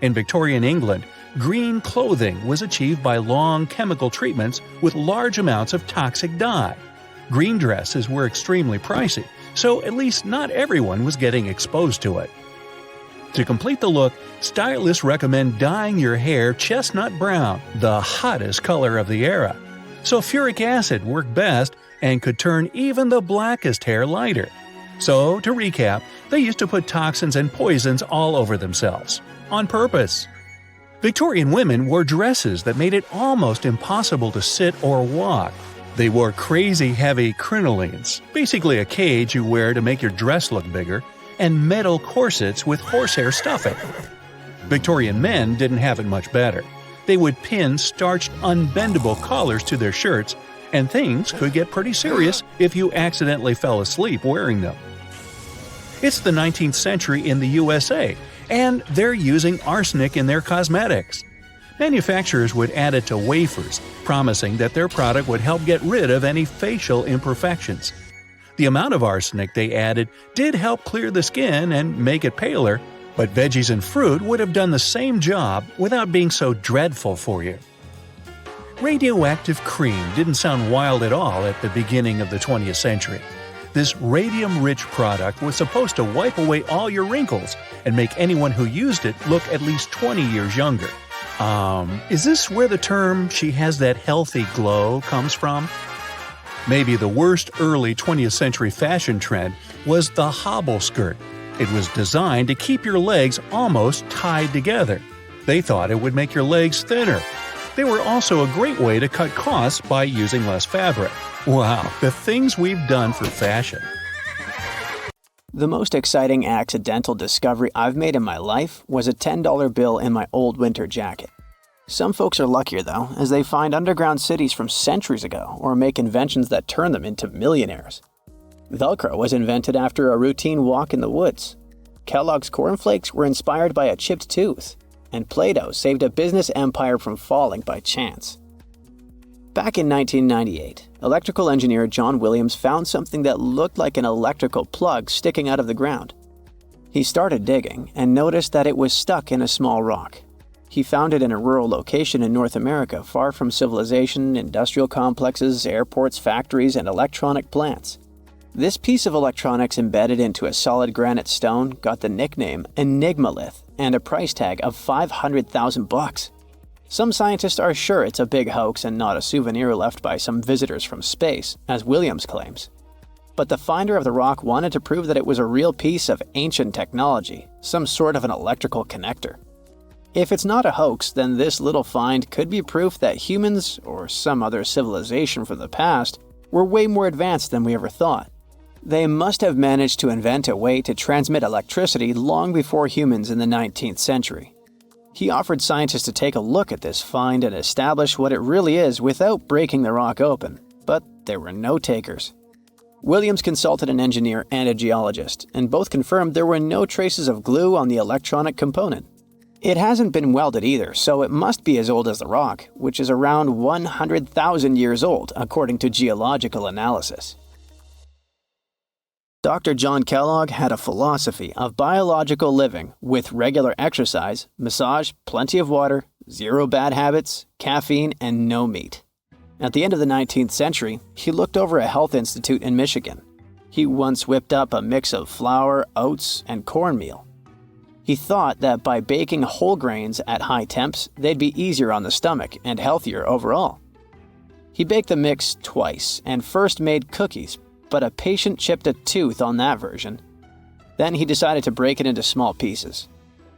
In Victorian England, green clothing was achieved by long chemical treatments with large amounts of toxic dye. Green dresses were extremely pricey, so at least not everyone was getting exposed to it. To complete the look, stylists recommend dyeing your hair chestnut brown, the hottest color of the era. Sulfuric acid worked best and could turn even the blackest hair lighter. So, to recap, they used to put toxins and poisons all over themselves. On purpose. Victorian women wore dresses that made it almost impossible to sit or walk. They wore crazy heavy crinolines, basically a cage you wear to make your dress look bigger, and metal corsets with horsehair stuffing. Victorian men didn't have it much better. They would pin starched, unbendable collars to their shirts, and things could get pretty serious if you accidentally fell asleep wearing them. It's the 19th century in the USA, and they're using arsenic in their cosmetics. Manufacturers would add it to wafers, promising that their product would help get rid of any facial imperfections. The amount of arsenic they added did help clear the skin and make it paler, but veggies and fruit would have done the same job without being so dreadful for you. Radioactive cream didn't sound wild at all at the beginning of the 20th century. This radium-rich product was supposed to wipe away all your wrinkles and make anyone who used it look at least 20 years younger. Is this where the term "she has that healthy glow" comes from? Maybe the worst early 20th century fashion trend was the hobble skirt. It was designed to keep your legs almost tied together. They thought it would make your legs thinner. They were also a great way to cut costs by using less fabric. Wow, the things we've done for fashion. The most exciting accidental discovery I've made in my life was a $10 bill in my old winter jacket. Some folks are luckier though, as they find underground cities from centuries ago or make inventions that turn them into millionaires. Velcro was invented after a routine walk in the woods. Kellogg's cornflakes were inspired by a chipped tooth. and Plato saved a business empire from falling by chance. Back in 1998, electrical engineer John Williams found something that looked like an electrical plug sticking out of the ground. He started digging and noticed that it was stuck in a small rock. He found it in a rural location in North America, far from civilization, industrial complexes, airports, factories, and electronic plants. This piece of electronics embedded into a solid granite stone got the nickname Enigmalith and a price tag of $500,000. Some scientists are sure it's a big hoax and not a souvenir left by some visitors from space, as Williams claims. But the finder of the rock wanted to prove that it was a real piece of ancient technology, some sort of an electrical connector. If it's not a hoax, then this little find could be proof that humans, or some other civilization from the past, were way more advanced than we ever thought. They must have managed to invent a way to transmit electricity long before humans in the 19th century. He offered scientists to take a look at this find and establish what it really is without breaking the rock open, but there were no takers. Williams consulted an engineer and a geologist, and both confirmed there were no traces of glue on the electronic component. It hasn't been welded either, so it must be as old as the rock, which is around 100,000 years old, according to geological analysis. Dr. John Kellogg had a philosophy of biological living with regular exercise, massage, plenty of water, zero bad habits, caffeine, and no meat. At the end of the 19th century, he looked over a health institute in Michigan. He once whipped up a mix of flour, oats, and cornmeal. He thought that by baking whole grains at high temps, they'd be easier on the stomach and healthier overall. He baked the mix twice and first made cookies, but a patient chipped a tooth on that version. Then he decided to break it into small pieces.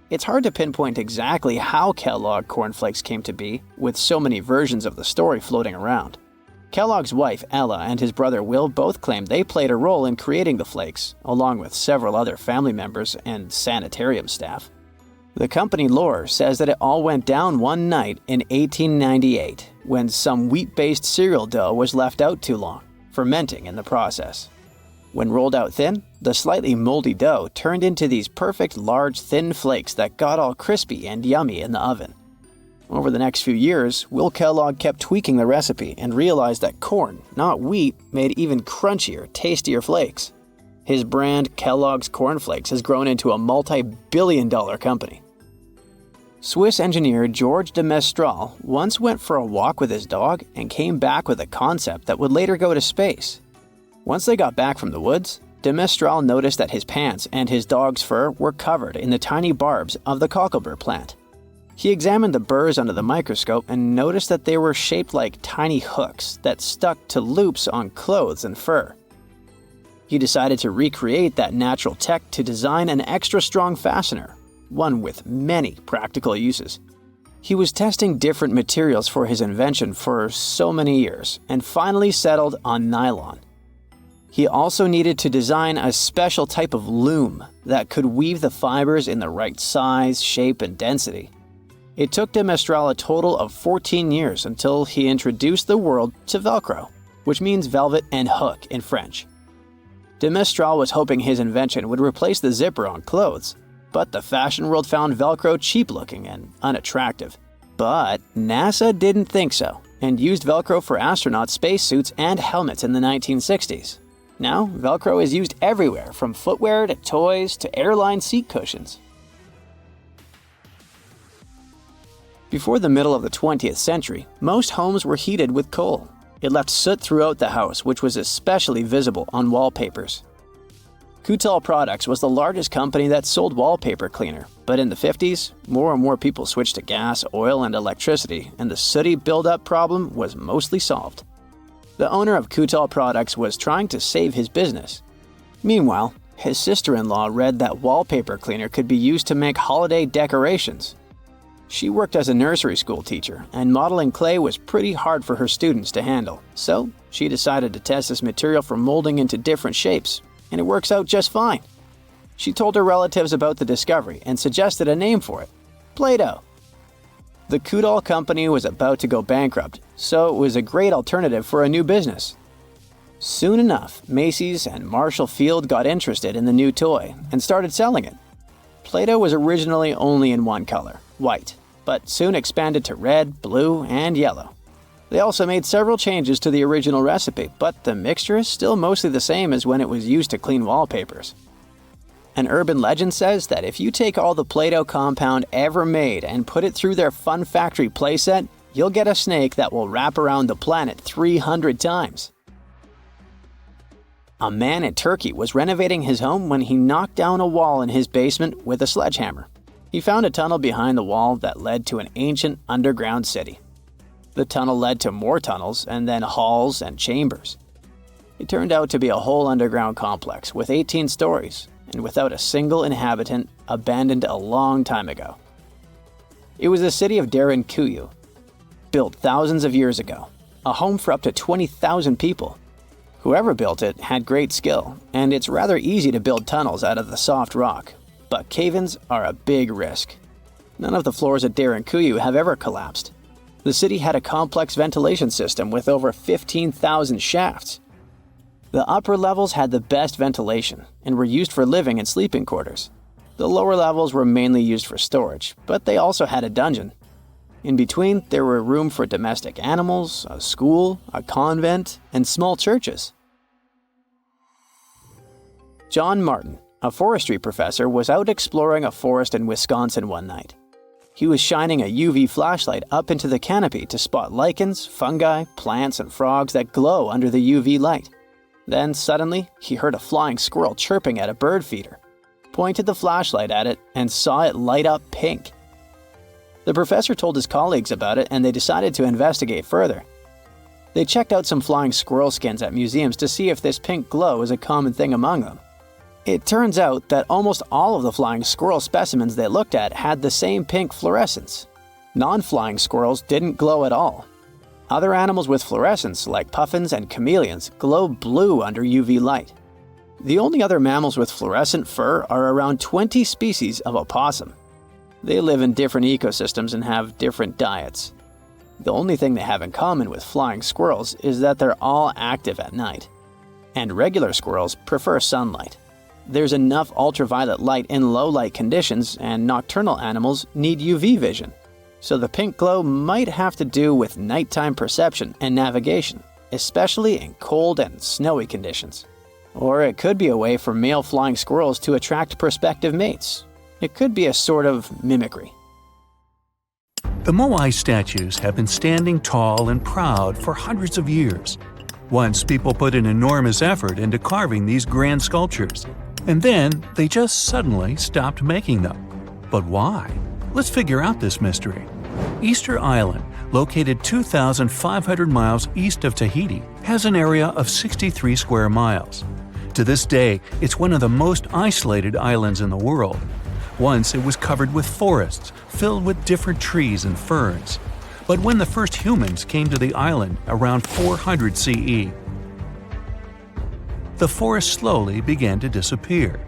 It's hard to pinpoint exactly how Kellogg cornflakes came to be, with so many versions of the story floating around. Kellogg's wife, Ella, and his brother Will both claim they played a role in creating the flakes, along with several other family members and sanitarium staff. The company lore says that it all went down one night in 1898, when some wheat-based cereal dough was left out too long, fermenting in the process. When rolled out thin, the slightly moldy dough turned into these perfect large thin flakes that got all crispy and yummy in the oven. Over the next few years, Will Kellogg kept tweaking the recipe and realized that corn, not wheat, made even crunchier, tastier flakes. His brand, Kellogg's Corn Flakes, has grown into a multi-billion-dollar company. Swiss engineer George de Mestral once went for a walk with his dog and came back with a concept that would later go to space. Once they got back from the woods, de Mestral noticed that his pants and his dog's fur were covered in the tiny barbs of the cocklebur plant. He examined the burrs under the microscope and noticed that they were shaped like tiny hooks that stuck to loops on clothes and fur. He decided to recreate that natural tech to design an extra strong fastener, one with many practical uses. He was testing different materials for his invention for so many years and finally settled on nylon. He also needed to design a special type of loom that could weave the fibers in the right size, shape, and density. It took de Mestral a total of 14 years until he introduced the world to Velcro, which means velvet and hook in French. De Mestral was hoping his invention would replace the zipper on clothes, but the fashion world found Velcro cheap-looking and unattractive. But NASA didn't think so, and used Velcro for astronaut spacesuits and helmets in the 1960s. Now, Velcro is used everywhere, from footwear to toys to airline seat cushions. Before the middle of the 20th century, most homes were heated with coal. It left soot throughout the house, which was especially visible on wallpapers. Kutal Products was the largest company that sold wallpaper cleaner, but in the 50s, more and more people switched to gas, oil, and electricity, and the sooty buildup problem was mostly solved. The owner of Kutal Products was trying to save his business. Meanwhile, his sister-in-law read that wallpaper cleaner could be used to make holiday decorations. She worked as a nursery school teacher, and modeling clay was pretty hard for her students to handle, so she decided to test this material for molding into different shapes, and it works out just fine. She told her relatives about the discovery and suggested a name for it: Play-Doh. The Kutal company was about to go bankrupt, so it was a great alternative for a new business. Soon enough, Macy's and Marshall Field got interested in the new toy and started selling it. Play-Doh was originally only in one color, white, but soon expanded to red, blue, and yellow. They also made several changes to the original recipe, but the mixture is still mostly the same as when it was used to clean wallpapers. An urban legend says that if you take all the Play-Doh compound ever made and put it through their Fun Factory playset, you'll get a snake that will wrap around the planet 300 times. A man in Turkey was renovating his home when he knocked down a wall in his basement with a sledgehammer. He found a tunnel behind the wall that led to an ancient underground city. The tunnel led to more tunnels and then halls and chambers. It turned out to be a whole underground complex with 18 stories and without a single inhabitant, abandoned a long time ago. It was the city of DEBUNKED, built thousands of years ago, a home for up to 20,000 people. Whoever built it had great skill, and it's rather easy to build tunnels out of the soft rock, but cave-ins are a big risk. None of the floors at DEBUNKED have ever collapsed. The city had a complex ventilation system with over 15,000 shafts. The upper levels had the best ventilation and were used for living and sleeping quarters. The lower levels were mainly used for storage, but they also had a dungeon. In between, there were room for domestic animals, a school, a convent, and small churches. John Martin, a forestry professor, was out exploring a forest in Wisconsin one night. He was shining a UV flashlight up into the canopy to spot lichens, fungi, plants, and frogs that glow under the UV light. Then, suddenly, he heard a flying squirrel chirping at a bird feeder, pointed the flashlight at it, and saw it light up pink. The professor told his colleagues about it, and they decided to investigate further. They checked out some flying squirrel skins at museums to see if this pink glow is a common thing among them. It turns out that almost all of the flying squirrel specimens they looked at had the same pink fluorescence. Non-flying squirrels didn't glow at all. Other animals with fluorescence, like puffins and chameleons, glow blue under UV light. The only other mammals with fluorescent fur are around 20 species of opossum. They live in different ecosystems and have different diets. The only thing they have in common with flying squirrels is that they're all active at night. And regular squirrels prefer sunlight. There's enough ultraviolet light in low-light conditions, and nocturnal animals need UV vision. So the pink glow might have to do with nighttime perception and navigation, especially in cold and snowy conditions. Or it could be a way for male flying squirrels to attract prospective mates. It could be a sort of mimicry. The Moai statues have been standing tall and proud for hundreds of years. Once people put an enormous effort into carving these grand sculptures, and then they just suddenly stopped making them. But why? Let's figure out this mystery. Easter Island, located 2,500 miles east of Tahiti, has an area of 63 square miles. To this day, it's one of the most isolated islands in the world. Once it was covered with forests, filled with different trees and ferns. But when the first humans came to the island around 400 CE, the forest slowly began to disappear.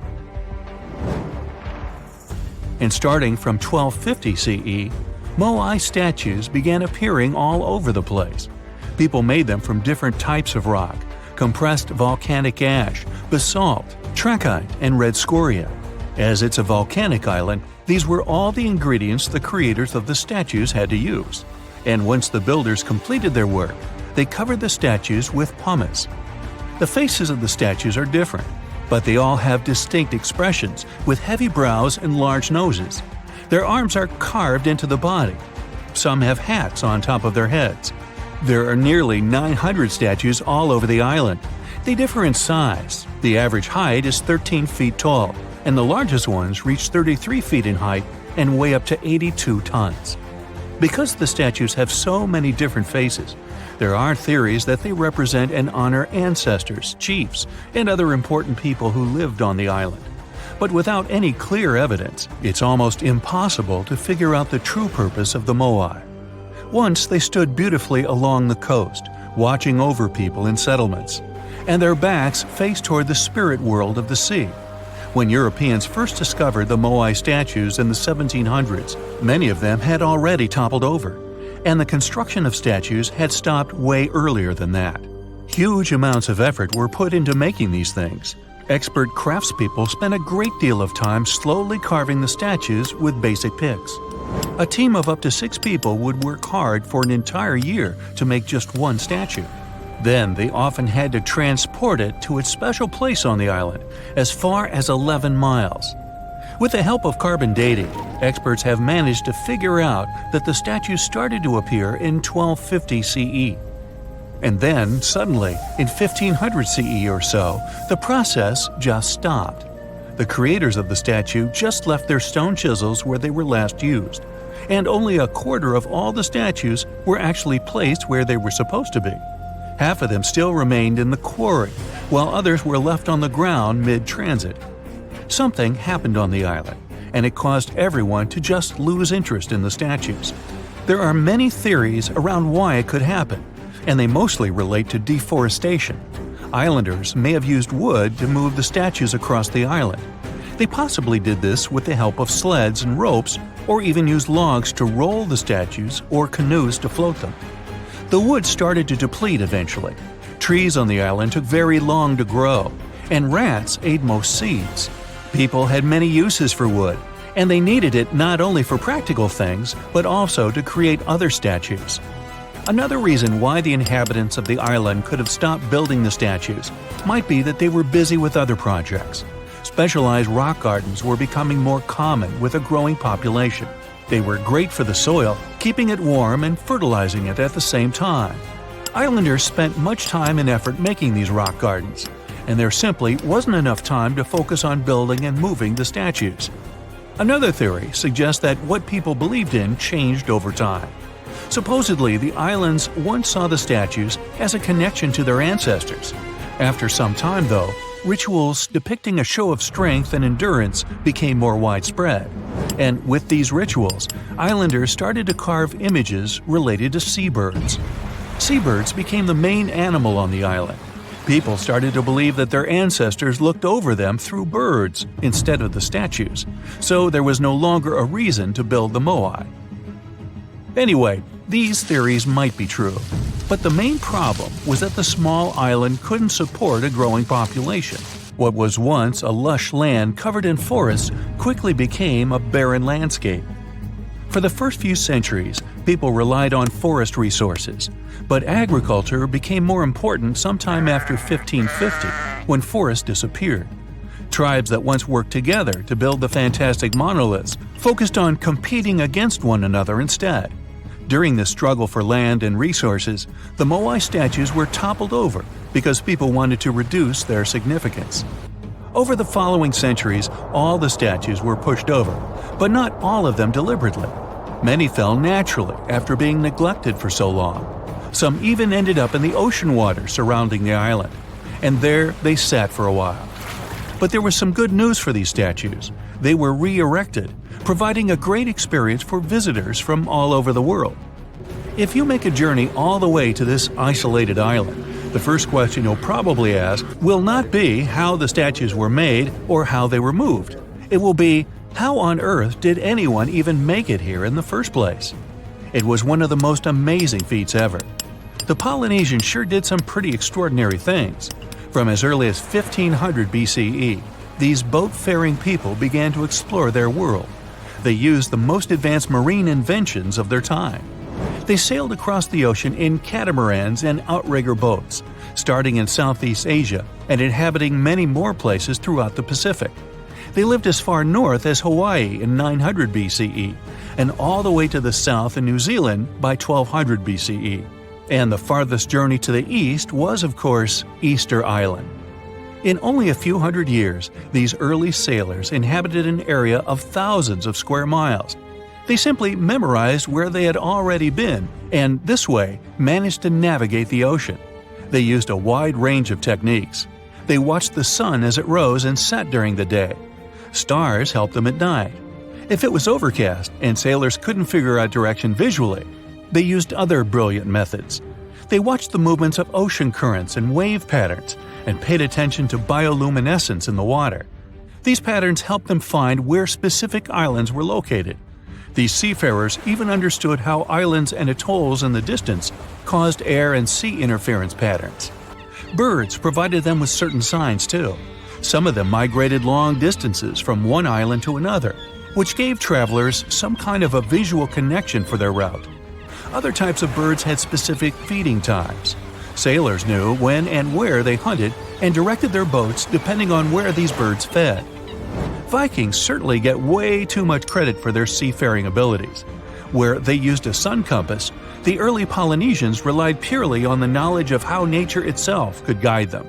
And starting from 1250 CE, Moai statues began appearing all over the place. People made them from different types of rock: compressed volcanic ash, basalt, trachyte, and red scoria. As it's a volcanic island, these were all the ingredients the creators of the statues had to use. And once the builders completed their work, they covered the statues with pumice. The faces of the statues are different, but they all have distinct expressions with heavy brows and large noses. Their arms are carved into the body. Some have hats on top of their heads. There are nearly 900 statues all over the island. They differ in size. The average height is 13 feet tall, and the largest ones reach 33 feet in height and weigh up to 82 tons. Because the statues have so many different faces, there are theories that they represent and honor ancestors, chiefs, and other important people who lived on the island. But without any clear evidence, it's almost impossible to figure out the true purpose of the Moai. Once they stood beautifully along the coast, watching over people in settlements, and their backs faced toward the spirit world of the sea. When Europeans first discovered the Moai statues in the 1700s, many of them had already toppled over, and the construction of statues had stopped way earlier than that. Huge amounts of effort were put into making these things. Expert craftspeople spent a great deal of time slowly carving the statues with basic picks. A team of up to 6 people would work hard for an entire year to make just one statue. Then they often had to transport it to its special place on the island, as far as 11 miles. With the help of carbon dating, experts have managed to figure out that the statues started to appear in 1250 CE. And then, suddenly, in 1500 CE or so, the process just stopped. The creators of the statue just left their stone chisels where they were last used, and only a quarter of all the statues were actually placed where they were supposed to be. Half of them still remained in the quarry, while others were left on the ground mid-transit. Something happened on the island, and it caused everyone to just lose interest in the statues. There are many theories around why it could happen, and they mostly relate to deforestation. Islanders may have used wood to move the statues across the island. They possibly did this with the help of sleds and ropes, or even used logs to roll the statues or canoes to float them. The wood started to deplete eventually. Trees on the island took very long to grow, and rats ate most seeds. People had many uses for wood, and they needed it not only for practical things, but also to create other statues. Another reason why the inhabitants of the island could have stopped building the statues might be that they were busy with other projects. Specialized rock gardens were becoming more common with a growing population. They were great for the soil, keeping it warm and fertilizing it at the same time. Islanders spent much time and effort making these rock gardens, and there simply wasn't enough time to focus on building and moving the statues. Another theory suggests that what people believed in changed over time. Supposedly, the islands once saw the statues as a connection to their ancestors. After some time, though, rituals depicting a show of strength and endurance became more widespread. And with these rituals, islanders started to carve images related to seabirds. Seabirds became the main animal on the island. People started to believe that their ancestors looked over them through birds instead of the statues, so there was no longer a reason to build the moai. Anyway, these theories might be true, but the main problem was that the small island couldn't support a growing population. What was once a lush land covered in forests quickly became a barren landscape. For the first few centuries, people relied on forest resources, but agriculture became more important sometime after 1550, when forests disappeared. Tribes that once worked together to build the fantastic monoliths focused on competing against one another instead. During this struggle for land and resources, the moai statues were toppled over because people wanted to reduce their significance. Over the following centuries, all the statues were pushed over, but not all of them deliberately. Many fell naturally after being neglected for so long. Some even ended up in the ocean water surrounding the island, and there they sat for a while. But there was some good news for these statues. They were re-erected, providing a great experience for visitors from all over the world. If you make a journey all the way to this isolated island, the first question you'll probably ask will not be how the statues were made or how they were moved. It will be, how on earth did anyone even make it here in the first place? It was one of the most amazing feats ever. The Polynesians sure did some pretty extraordinary things. From as early as 1500 BCE, these boat-faring people began to explore their world. They used the most advanced marine inventions of their time. They sailed across the ocean in catamarans and outrigger boats, starting in Southeast Asia and inhabiting many more places throughout the Pacific. They lived as far north as Hawaii in 900 BCE, and all the way to the south in New Zealand by 1200 BCE. And the farthest journey to the east was, of course, Easter Island. In only a few hundred years, these early sailors inhabited an area of thousands of square miles. They simply memorized where they had already been, and this way managed to navigate the ocean. They used a wide range of techniques. They watched the sun as it rose and set during the day. Stars helped them at night. If it was overcast and sailors couldn't figure out direction visually, they used other brilliant methods. They watched the movements of ocean currents and wave patterns and paid attention to bioluminescence in the water. These patterns helped them find where specific islands were located. These seafarers even understood how islands and atolls in the distance caused air and sea interference patterns. Birds provided them with certain signs too. Some of them migrated long distances from one island to another, which gave travelers some kind of a visual connection for their route. Other types of birds had specific feeding times. Sailors knew when and where they hunted and directed their boats depending on where these birds fed. Vikings certainly get way too much credit for their seafaring abilities. Where they used a sun compass, the early Polynesians relied purely on the knowledge of how nature itself could guide them.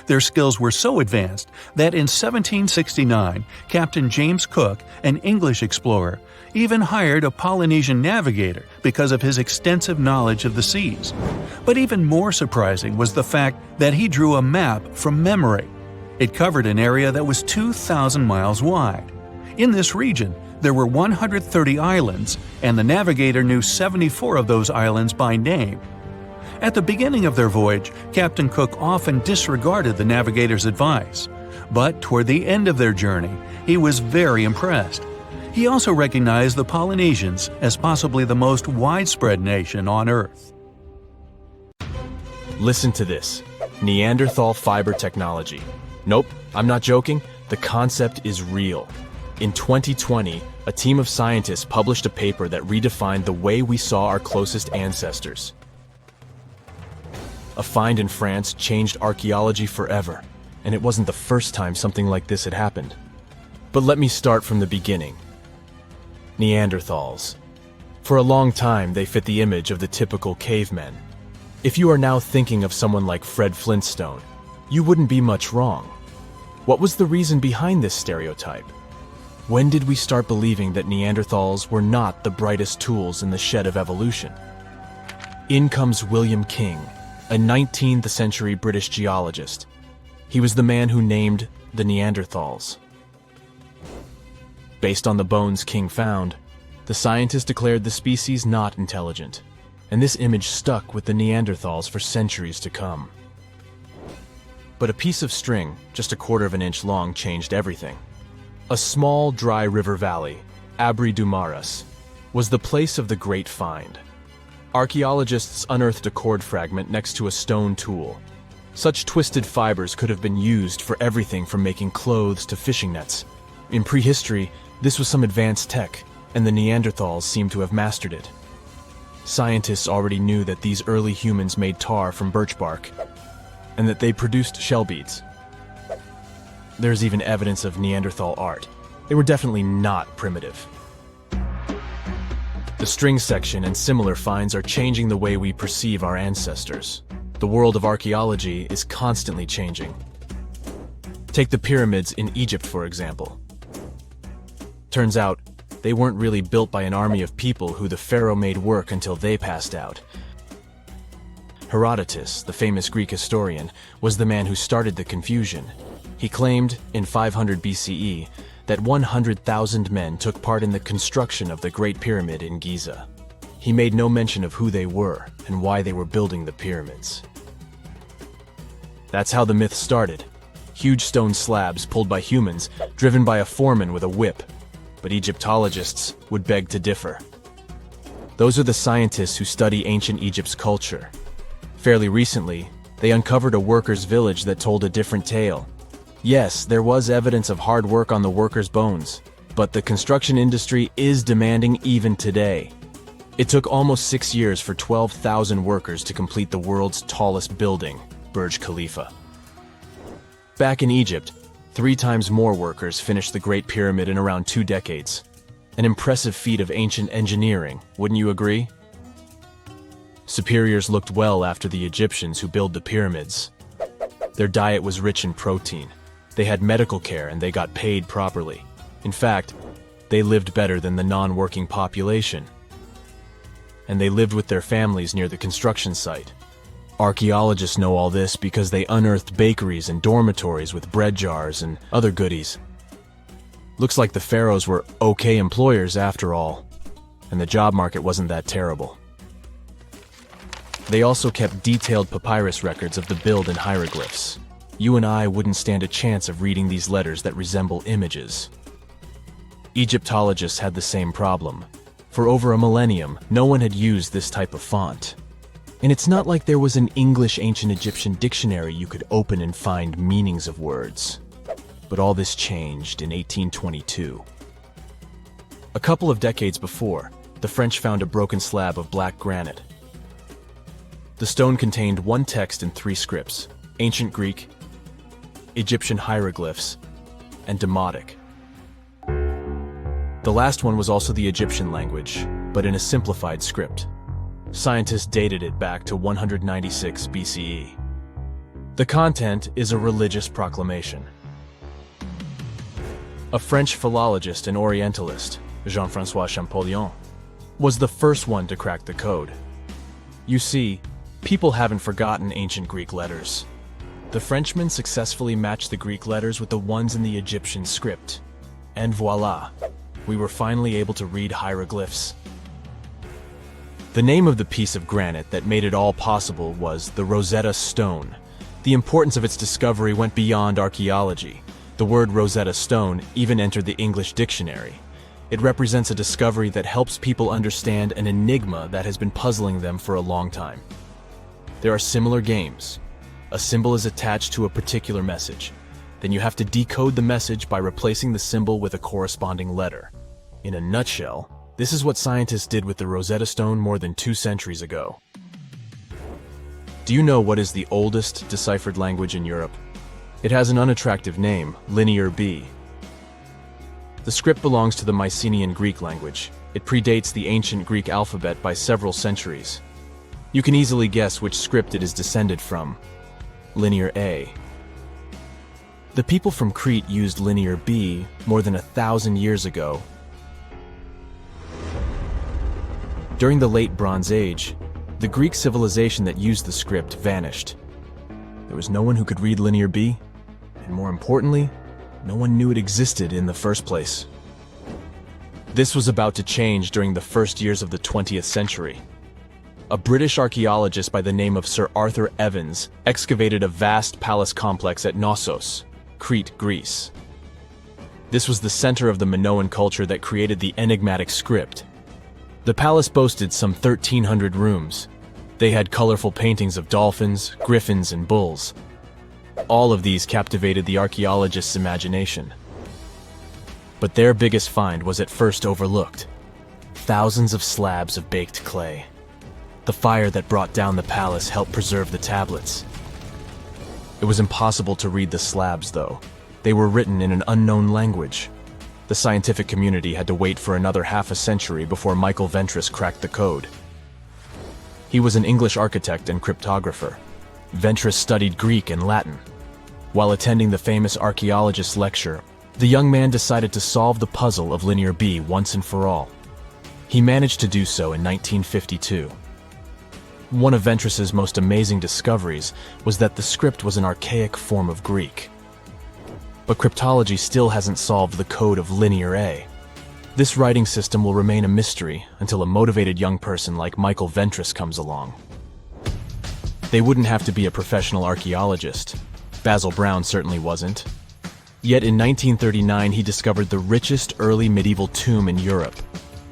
Their skills were so advanced that in 1769, Captain James Cook, an English explorer, even hired a Polynesian navigator because of his extensive knowledge of the seas. But even more surprising was the fact that he drew a map from memory. It covered an area that was 2,000 miles wide. In this region, there were 130 islands, and the navigator knew 74 of those islands by name. At the beginning of their voyage, Captain Cook often disregarded the navigator's advice. But toward the end of their journey, he was very impressed. He also recognized the Polynesians as possibly the most widespread nation on Earth. Listen to this. Neanderthal fiber technology. Nope, I'm not joking. The concept is real. In 2020, a team of scientists published a paper that redefined the way we saw our closest ancestors. A find in France changed archaeology forever, and it wasn't the first time something like this had happened. But let me start from the beginning. Neanderthals. For a long time, they fit the image of the typical cavemen. If you are now thinking of someone like Fred Flintstone, you wouldn't be much wrong. What was the reason behind this stereotype? When did we start believing that Neanderthals were not the brightest tools in the shed of evolution? In comes William King, a 19th century British geologist. He was the man who named the Neanderthals. Based on the bones King found, the scientist declared the species not intelligent, and this image stuck with the Neanderthals for centuries to come. But a piece of string, just a quarter of an inch long, changed everything. A small, dry river valley, Abri du Maras, was the place of the great find. Archaeologists unearthed a cord fragment next to a stone tool. Such twisted fibers could have been used for everything from making clothes to fishing nets. In prehistory, this was some advanced tech, and the Neanderthals seemed to have mastered it. Scientists already knew that these early humans made tar from birch bark, and that they produced shell beads. There's even evidence of Neanderthal art. They were definitely not primitive. The string section and similar finds are changing the way we perceive our ancestors. The world of archaeology is constantly changing. Take the pyramids in Egypt, for example. Turns out, they weren't really built by an army of people who the pharaoh made work until they passed out. Herodotus, the famous Greek historian, was the man who started the confusion. He claimed, in 500 BCE, that 100,000 men took part in the construction of the Great Pyramid in Giza. He made no mention of who they were and why they were building the pyramids. That's how the myth started. Huge stone slabs pulled by humans, driven by a foreman with a whip. But Egyptologists would beg to differ. Those are the scientists who study ancient Egypt's culture. Fairly recently, they uncovered a workers' village that told a different tale. Yes, there was evidence of hard work on the workers' bones, but the construction industry is demanding even today. It took almost 6 years for 12,000 workers to complete the world's tallest building, Burj Khalifa. Back in Egypt, 3 times more workers finished the Great Pyramid in around 2 decades. An impressive feat of ancient engineering, wouldn't you agree? Superiors looked well after the Egyptians who built the pyramids. Their diet was rich in protein. They had medical care and they got paid properly. In fact, they lived better than the non-working population. And they lived with their families near the construction site. Archaeologists know all this because they unearthed bakeries and dormitories with bread jars and other goodies. Looks like the pharaohs were okay employers after all, and the job market wasn't that terrible. They also kept detailed papyrus records of the build and hieroglyphs. You and I wouldn't stand a chance of reading these letters that resemble images. Egyptologists had the same problem. For over a millennium, no one had used this type of font. And it's not like there was an English ancient Egyptian dictionary you could open and find meanings of words. But all this changed in 1822. A couple of decades before, the French found a broken slab of black granite. The stone contained one text in three scripts: Ancient Greek, Egyptian hieroglyphs, and Demotic. The last one was also the Egyptian language, but in a simplified script. Scientists dated it back to 196 BCE. The content is a religious proclamation. A French philologist and Orientalist, Jean-François Champollion, was the first one to crack the code. You see, people haven't forgotten ancient Greek letters. The Frenchman successfully matched the Greek letters with the ones in the Egyptian script. And voila, we were finally able to read hieroglyphs. The name of the piece of granite that made it all possible was the Rosetta Stone. The importance of its discovery went beyond archaeology. The word Rosetta Stone even entered the English dictionary. It represents a discovery that helps people understand an enigma that has been puzzling them for a long time. There are similar games. A symbol is attached to a particular message. Then you have to decode the message by replacing the symbol with a corresponding letter. In a nutshell, this is what scientists did with the Rosetta Stone more than 2 centuries ago. Do you know what is the oldest deciphered language in Europe? It has an unattractive name, Linear B. The script belongs to the Mycenaean Greek language. It predates the ancient Greek alphabet by several centuries. You can easily guess which script it is descended from. Linear A. The people from Crete used Linear B more than 1,000 years ago. During the Late Bronze Age, the Greek civilization that used the script vanished. There was no one who could read Linear B, and more importantly, no one knew it existed in the first place. This was about to change during the first years of the 20th century. A British archaeologist by the name of Sir Arthur Evans excavated a vast palace complex at Knossos, Crete, Greece. This was the center of the Minoan culture that created the enigmatic script. The palace boasted some 1,300 rooms. They had colorful paintings of dolphins, griffins, and bulls. All of these captivated the archaeologist's imagination. But their biggest find was at first overlooked: thousands of slabs of baked clay. The fire that brought down the palace helped preserve the tablets. It was impossible to read the slabs, though. They were written in an unknown language. The scientific community had to wait for another half a century before Michael Ventris cracked the code. He was an English architect and cryptographer. Ventris studied Greek and Latin. While attending the famous archaeologist's lecture, the young man decided to solve the puzzle of Linear B once and for all. He managed to do so in 1952. One of Ventris's most amazing discoveries was that the script was an archaic form of Greek. But cryptology still hasn't solved the code of Linear A. This writing system will remain a mystery until a motivated young person like Michael Ventris comes along. They wouldn't have to be a professional archaeologist. Basil Brown certainly wasn't. Yet in 1939 he discovered the richest early medieval tomb in Europe.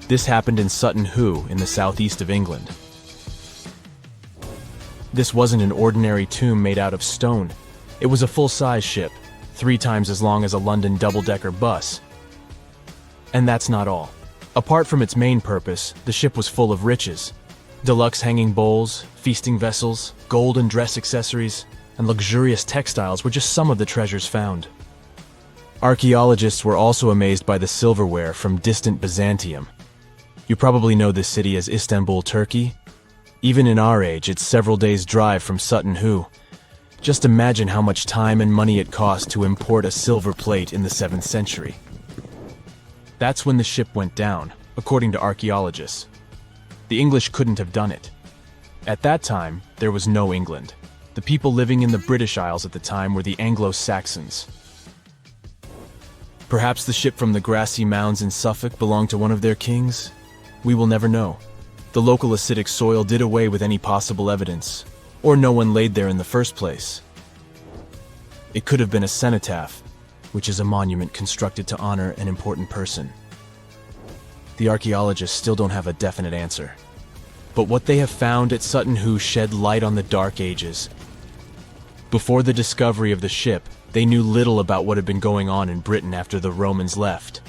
This happened in Sutton Hoo in the southeast of England. This wasn't an ordinary tomb made out of stone. It was a full-size ship, 3 times as long as a London double-decker bus. And that's not all. Apart from its main purpose, the ship was full of riches. Deluxe hanging bowls, feasting vessels, gold and dress accessories, and luxurious textiles were just some of the treasures found. Archaeologists were also amazed by the silverware from distant Byzantium. You probably know this city as Istanbul, Turkey. Even in our age, it's several days' drive from Sutton Hoo. Just imagine how much time and money it cost to import a silver plate in the 7th century. That's when the ship went down, according to archaeologists. The English couldn't have done it. At that time, there was no England. The people living in the British Isles at the time were the Anglo-Saxons. Perhaps the ship from the grassy mounds in Suffolk belonged to one of their kings? We will never know. The local acidic soil did away with any possible evidence, or no one laid there in the first place. It could have been a cenotaph, which is a monument constructed to honor an important person. The archaeologists still don't have a definite answer. But what they have found at Sutton Hoo shed light on the Dark Ages. Before the discovery of the ship, they knew little about what had been going on in Britain after the Romans left.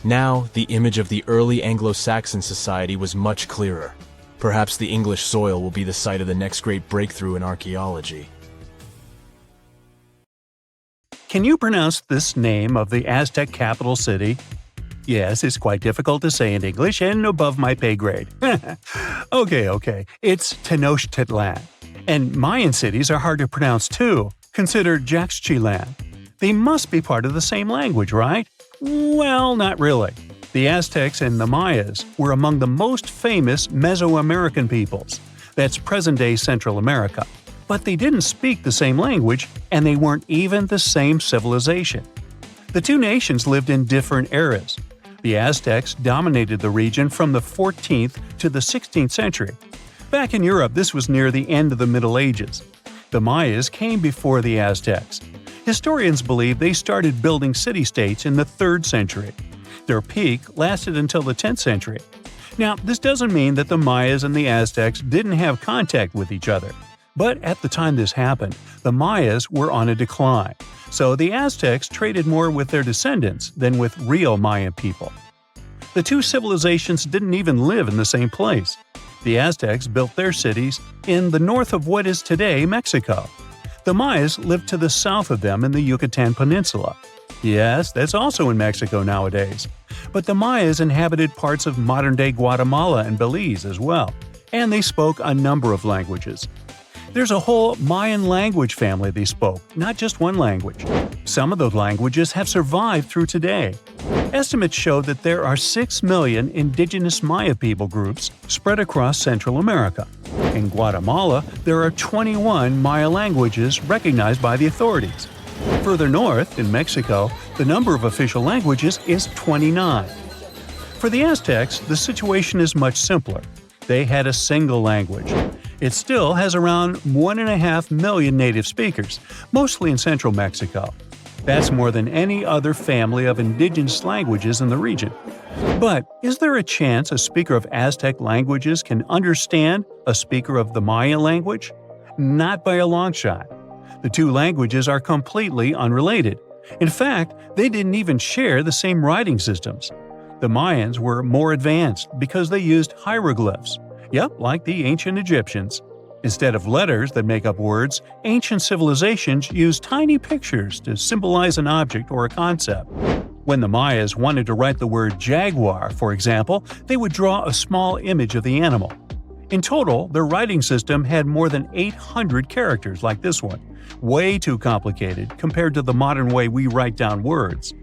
Now, the image of the early Anglo-Saxon society was much clearer. Perhaps the English soil will be the site of the next great breakthrough in archaeology. Can you pronounce this name of the Aztec capital city? Yes, it's quite difficult to say in English and above my pay grade. Okay. It's Tenochtitlan. And Mayan cities are hard to pronounce too. Consider Jaxchilan. They must be part of the same language, right? Well, not really. The Aztecs and the Mayas were among the most famous Mesoamerican peoples. That's present-day Central America. But they didn't speak the same language, and they weren't even the same civilization. The two nations lived in different eras. The Aztecs dominated the region from the 14th to the 16th century. Back in Europe, this was near the end of the Middle Ages. The Mayas came before the Aztecs. Historians believe they started building city-states in the 3rd century. Their peak lasted until the 10th century. Now, this doesn't mean that the Mayas and the Aztecs didn't have contact with each other. But at the time this happened, the Mayas were on a decline, so the Aztecs traded more with their descendants than with real Mayan people. The two civilizations didn't even live in the same place. The Aztecs built their cities in the north of what is today Mexico. The Mayas lived to the south of them in the Yucatan Peninsula. Yes, that's also in Mexico nowadays. But the Mayas inhabited parts of modern-day Guatemala and Belize as well, and they spoke a number of languages. There's a whole Mayan language family they spoke, not just one language. Some of those languages have survived through today. Estimates show that there are 6 million indigenous Maya people groups spread across Central America. In Guatemala, there are 21 Maya languages recognized by the authorities. Further north, in Mexico, the number of official languages is 29. For the Aztecs, the situation is much simpler. They had a single language. It still has around 1.5 million native speakers, mostly in central Mexico. That's more than any other family of indigenous languages in the region. But is there a chance a speaker of Aztec languages can understand a speaker of the Maya language? Not by a long shot. The two languages are completely unrelated. In fact, they didn't even share the same writing systems. The Mayans were more advanced because they used hieroglyphs. Yep, like the ancient Egyptians. Instead of letters that make up words, ancient civilizations used tiny pictures to symbolize an object or a concept. When the Mayas wanted to write the word jaguar, for example, they would draw a small image of the animal. In total, their writing system had more than 800 characters like this one. Way too complicated compared to the modern way we write down words.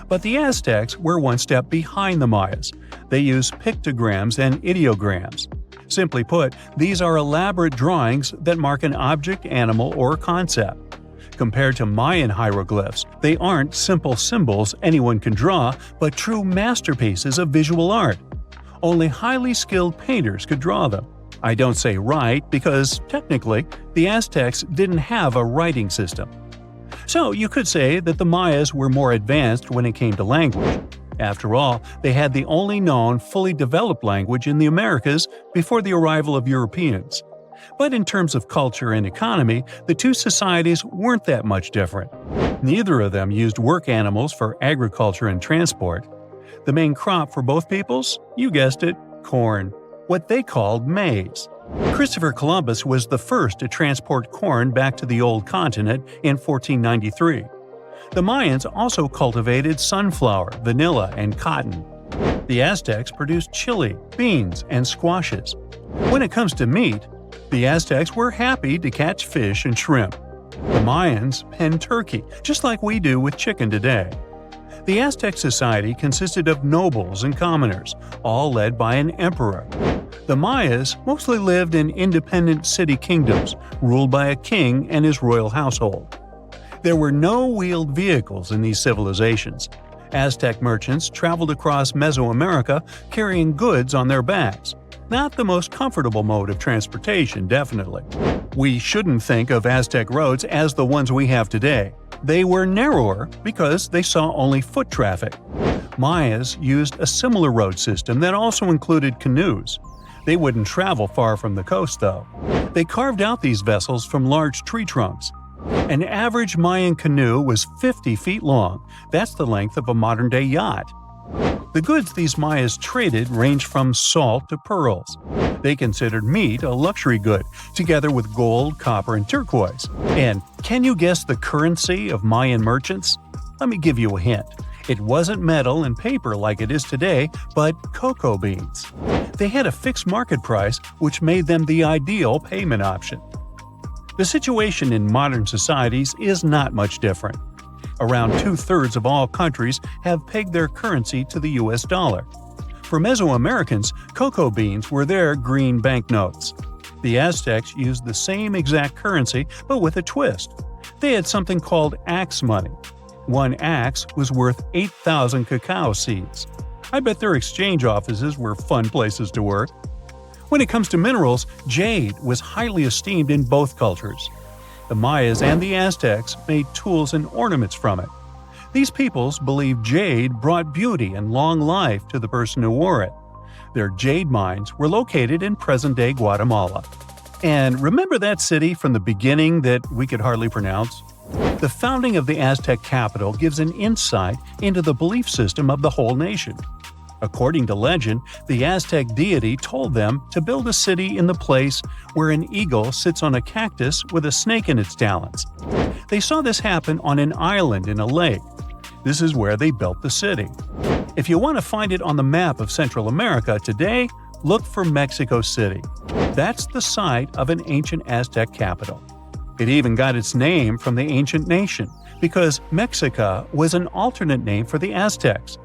But the Aztecs were one step behind the Mayas. They used pictograms and ideograms. Simply put, these are elaborate drawings that mark an object, animal, or concept. Compared to Mayan hieroglyphs, they aren't simple symbols anyone can draw, but true masterpieces of visual art. Only highly skilled painters could draw them. I don't say write because, technically, the Aztecs didn't have a writing system. So you could say that the Mayas were more advanced when it came to language. After all, they had the only known fully developed language in the Americas before the arrival of Europeans. But in terms of culture and economy, the two societies weren't that much different. Neither of them used work animals for agriculture and transport. The main crop for both peoples? You guessed it, corn. What they called maize. Christopher Columbus was the first to transport corn back to the old continent in 1493. The Mayans also cultivated sunflower, vanilla, and cotton. The Aztecs produced chili, beans, and squashes. When it comes to meat, the Aztecs were happy to catch fish and shrimp. The Mayans penned turkey, just like we do with chicken today. The Aztec society consisted of nobles and commoners, all led by an emperor. The Mayas mostly lived in independent city kingdoms, ruled by a king and his royal household. There were no wheeled vehicles in these civilizations. Aztec merchants traveled across Mesoamerica carrying goods on their backs. Not the most comfortable mode of transportation, definitely. We shouldn't think of Aztec roads as the ones we have today. They were narrower because they saw only foot traffic. Mayas used a similar road system that also included canoes. They wouldn't travel far from the coast, though. They carved out these vessels from large tree trunks. An average Mayan canoe was 50 feet long. That's the length of a modern-day yacht. The goods these Mayas traded ranged from salt to pearls. They considered meat a luxury good, together with gold, copper, and turquoise. And can you guess the currency of Mayan merchants? Let me give you a hint. It wasn't metal and paper like it is today, but cocoa beans. They had a fixed market price, which made them the ideal payment option. The situation in modern societies is not much different. Around 2/3 of all countries have pegged their currency to the US dollar. For Mesoamericans, cocoa beans were their green banknotes. The Aztecs used the same exact currency, but with a twist. They had something called axe money. One axe was worth 8,000 cacao seeds. I bet their exchange offices were fun places to work. When it comes to minerals, jade was highly esteemed in both cultures. The Mayas and the Aztecs made tools and ornaments from it. These peoples believed jade brought beauty and long life to the person who wore it. Their jade mines were located in present-day Guatemala. And remember that city from the beginning that we could hardly pronounce? The founding of the Aztec capital gives an insight into the belief system of the whole nation. According to legend, the Aztec deity told them to build a city in the place where an eagle sits on a cactus with a snake in its talons. They saw this happen on an island in a lake. This is where they built the city. If you want to find it on the map of Central America today, look for Mexico City. That's the site of an ancient Aztec capital. It even got its name from the ancient nation, because Mexica was an alternate name for the Aztecs.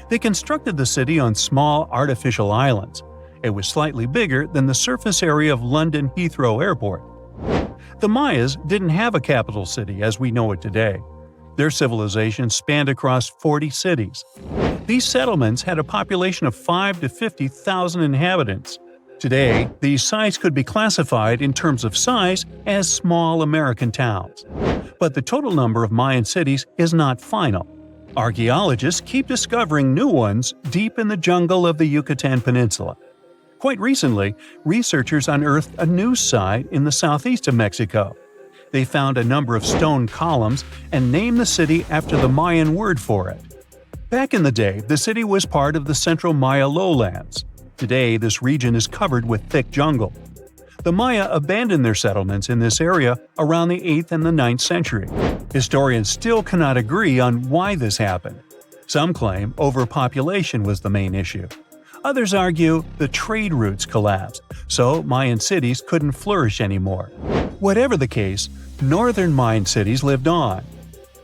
They constructed the city on small artificial islands. It was slightly bigger than the surface area of London Heathrow Airport. The Mayas didn't have a capital city as we know it today. Their civilization spanned across 40 cities. These settlements had a population of 5 to 50,000 inhabitants. Today, these sites could be classified in terms of size as small American towns. But the total number of Mayan cities is not final. Archaeologists keep discovering new ones deep in the jungle of the Yucatan Peninsula. Quite recently, researchers unearthed a new site in the southeast of Mexico. They found a number of stone columns and named the city after the Mayan word for it. Back in the day, the city was part of the central Maya lowlands. Today, this region is covered with thick jungle. The Maya abandoned their settlements in this area around the 8th and the 9th century. Historians still cannot agree on why this happened. Some claim overpopulation was the main issue. Others argue the trade routes collapsed, so Mayan cities couldn't flourish anymore. Whatever the case, northern Mayan cities lived on.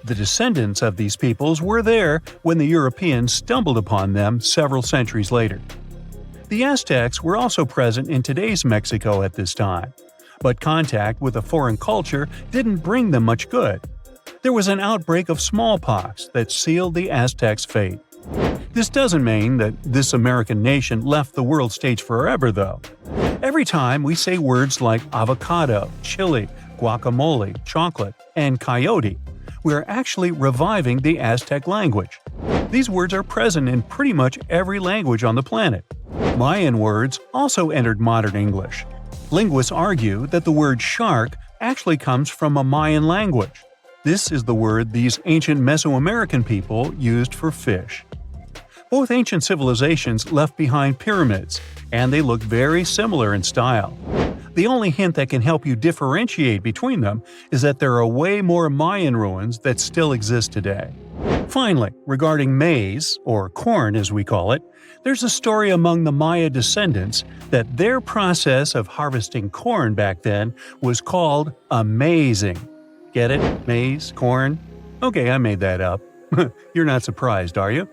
The descendants of these peoples were there when the Europeans stumbled upon them several centuries later. The Aztecs were also present in today's Mexico at this time, but contact with a foreign culture didn't bring them much good. There was an outbreak of smallpox that sealed the Aztecs' fate. This doesn't mean that this American nation left the world stage forever, though. Every time we say words like avocado, chili, guacamole, chocolate, and coyote, we're actually reviving the Aztec language. These words are present in pretty much every language on the planet. Mayan words also entered modern English. Linguists argue that the word shark actually comes from a Mayan language. This is the word these ancient Mesoamerican people used for fish. Both ancient civilizations left behind pyramids, and they look very similar in style. The only hint that can help you differentiate between them is that there are way more Mayan ruins that still exist today. Finally, regarding maize, or corn as we call it, there's a story among the Maya descendants that their process of harvesting corn back then was called amazing. Get it? Maize, corn? Okay, I made that up. You're not surprised, are you?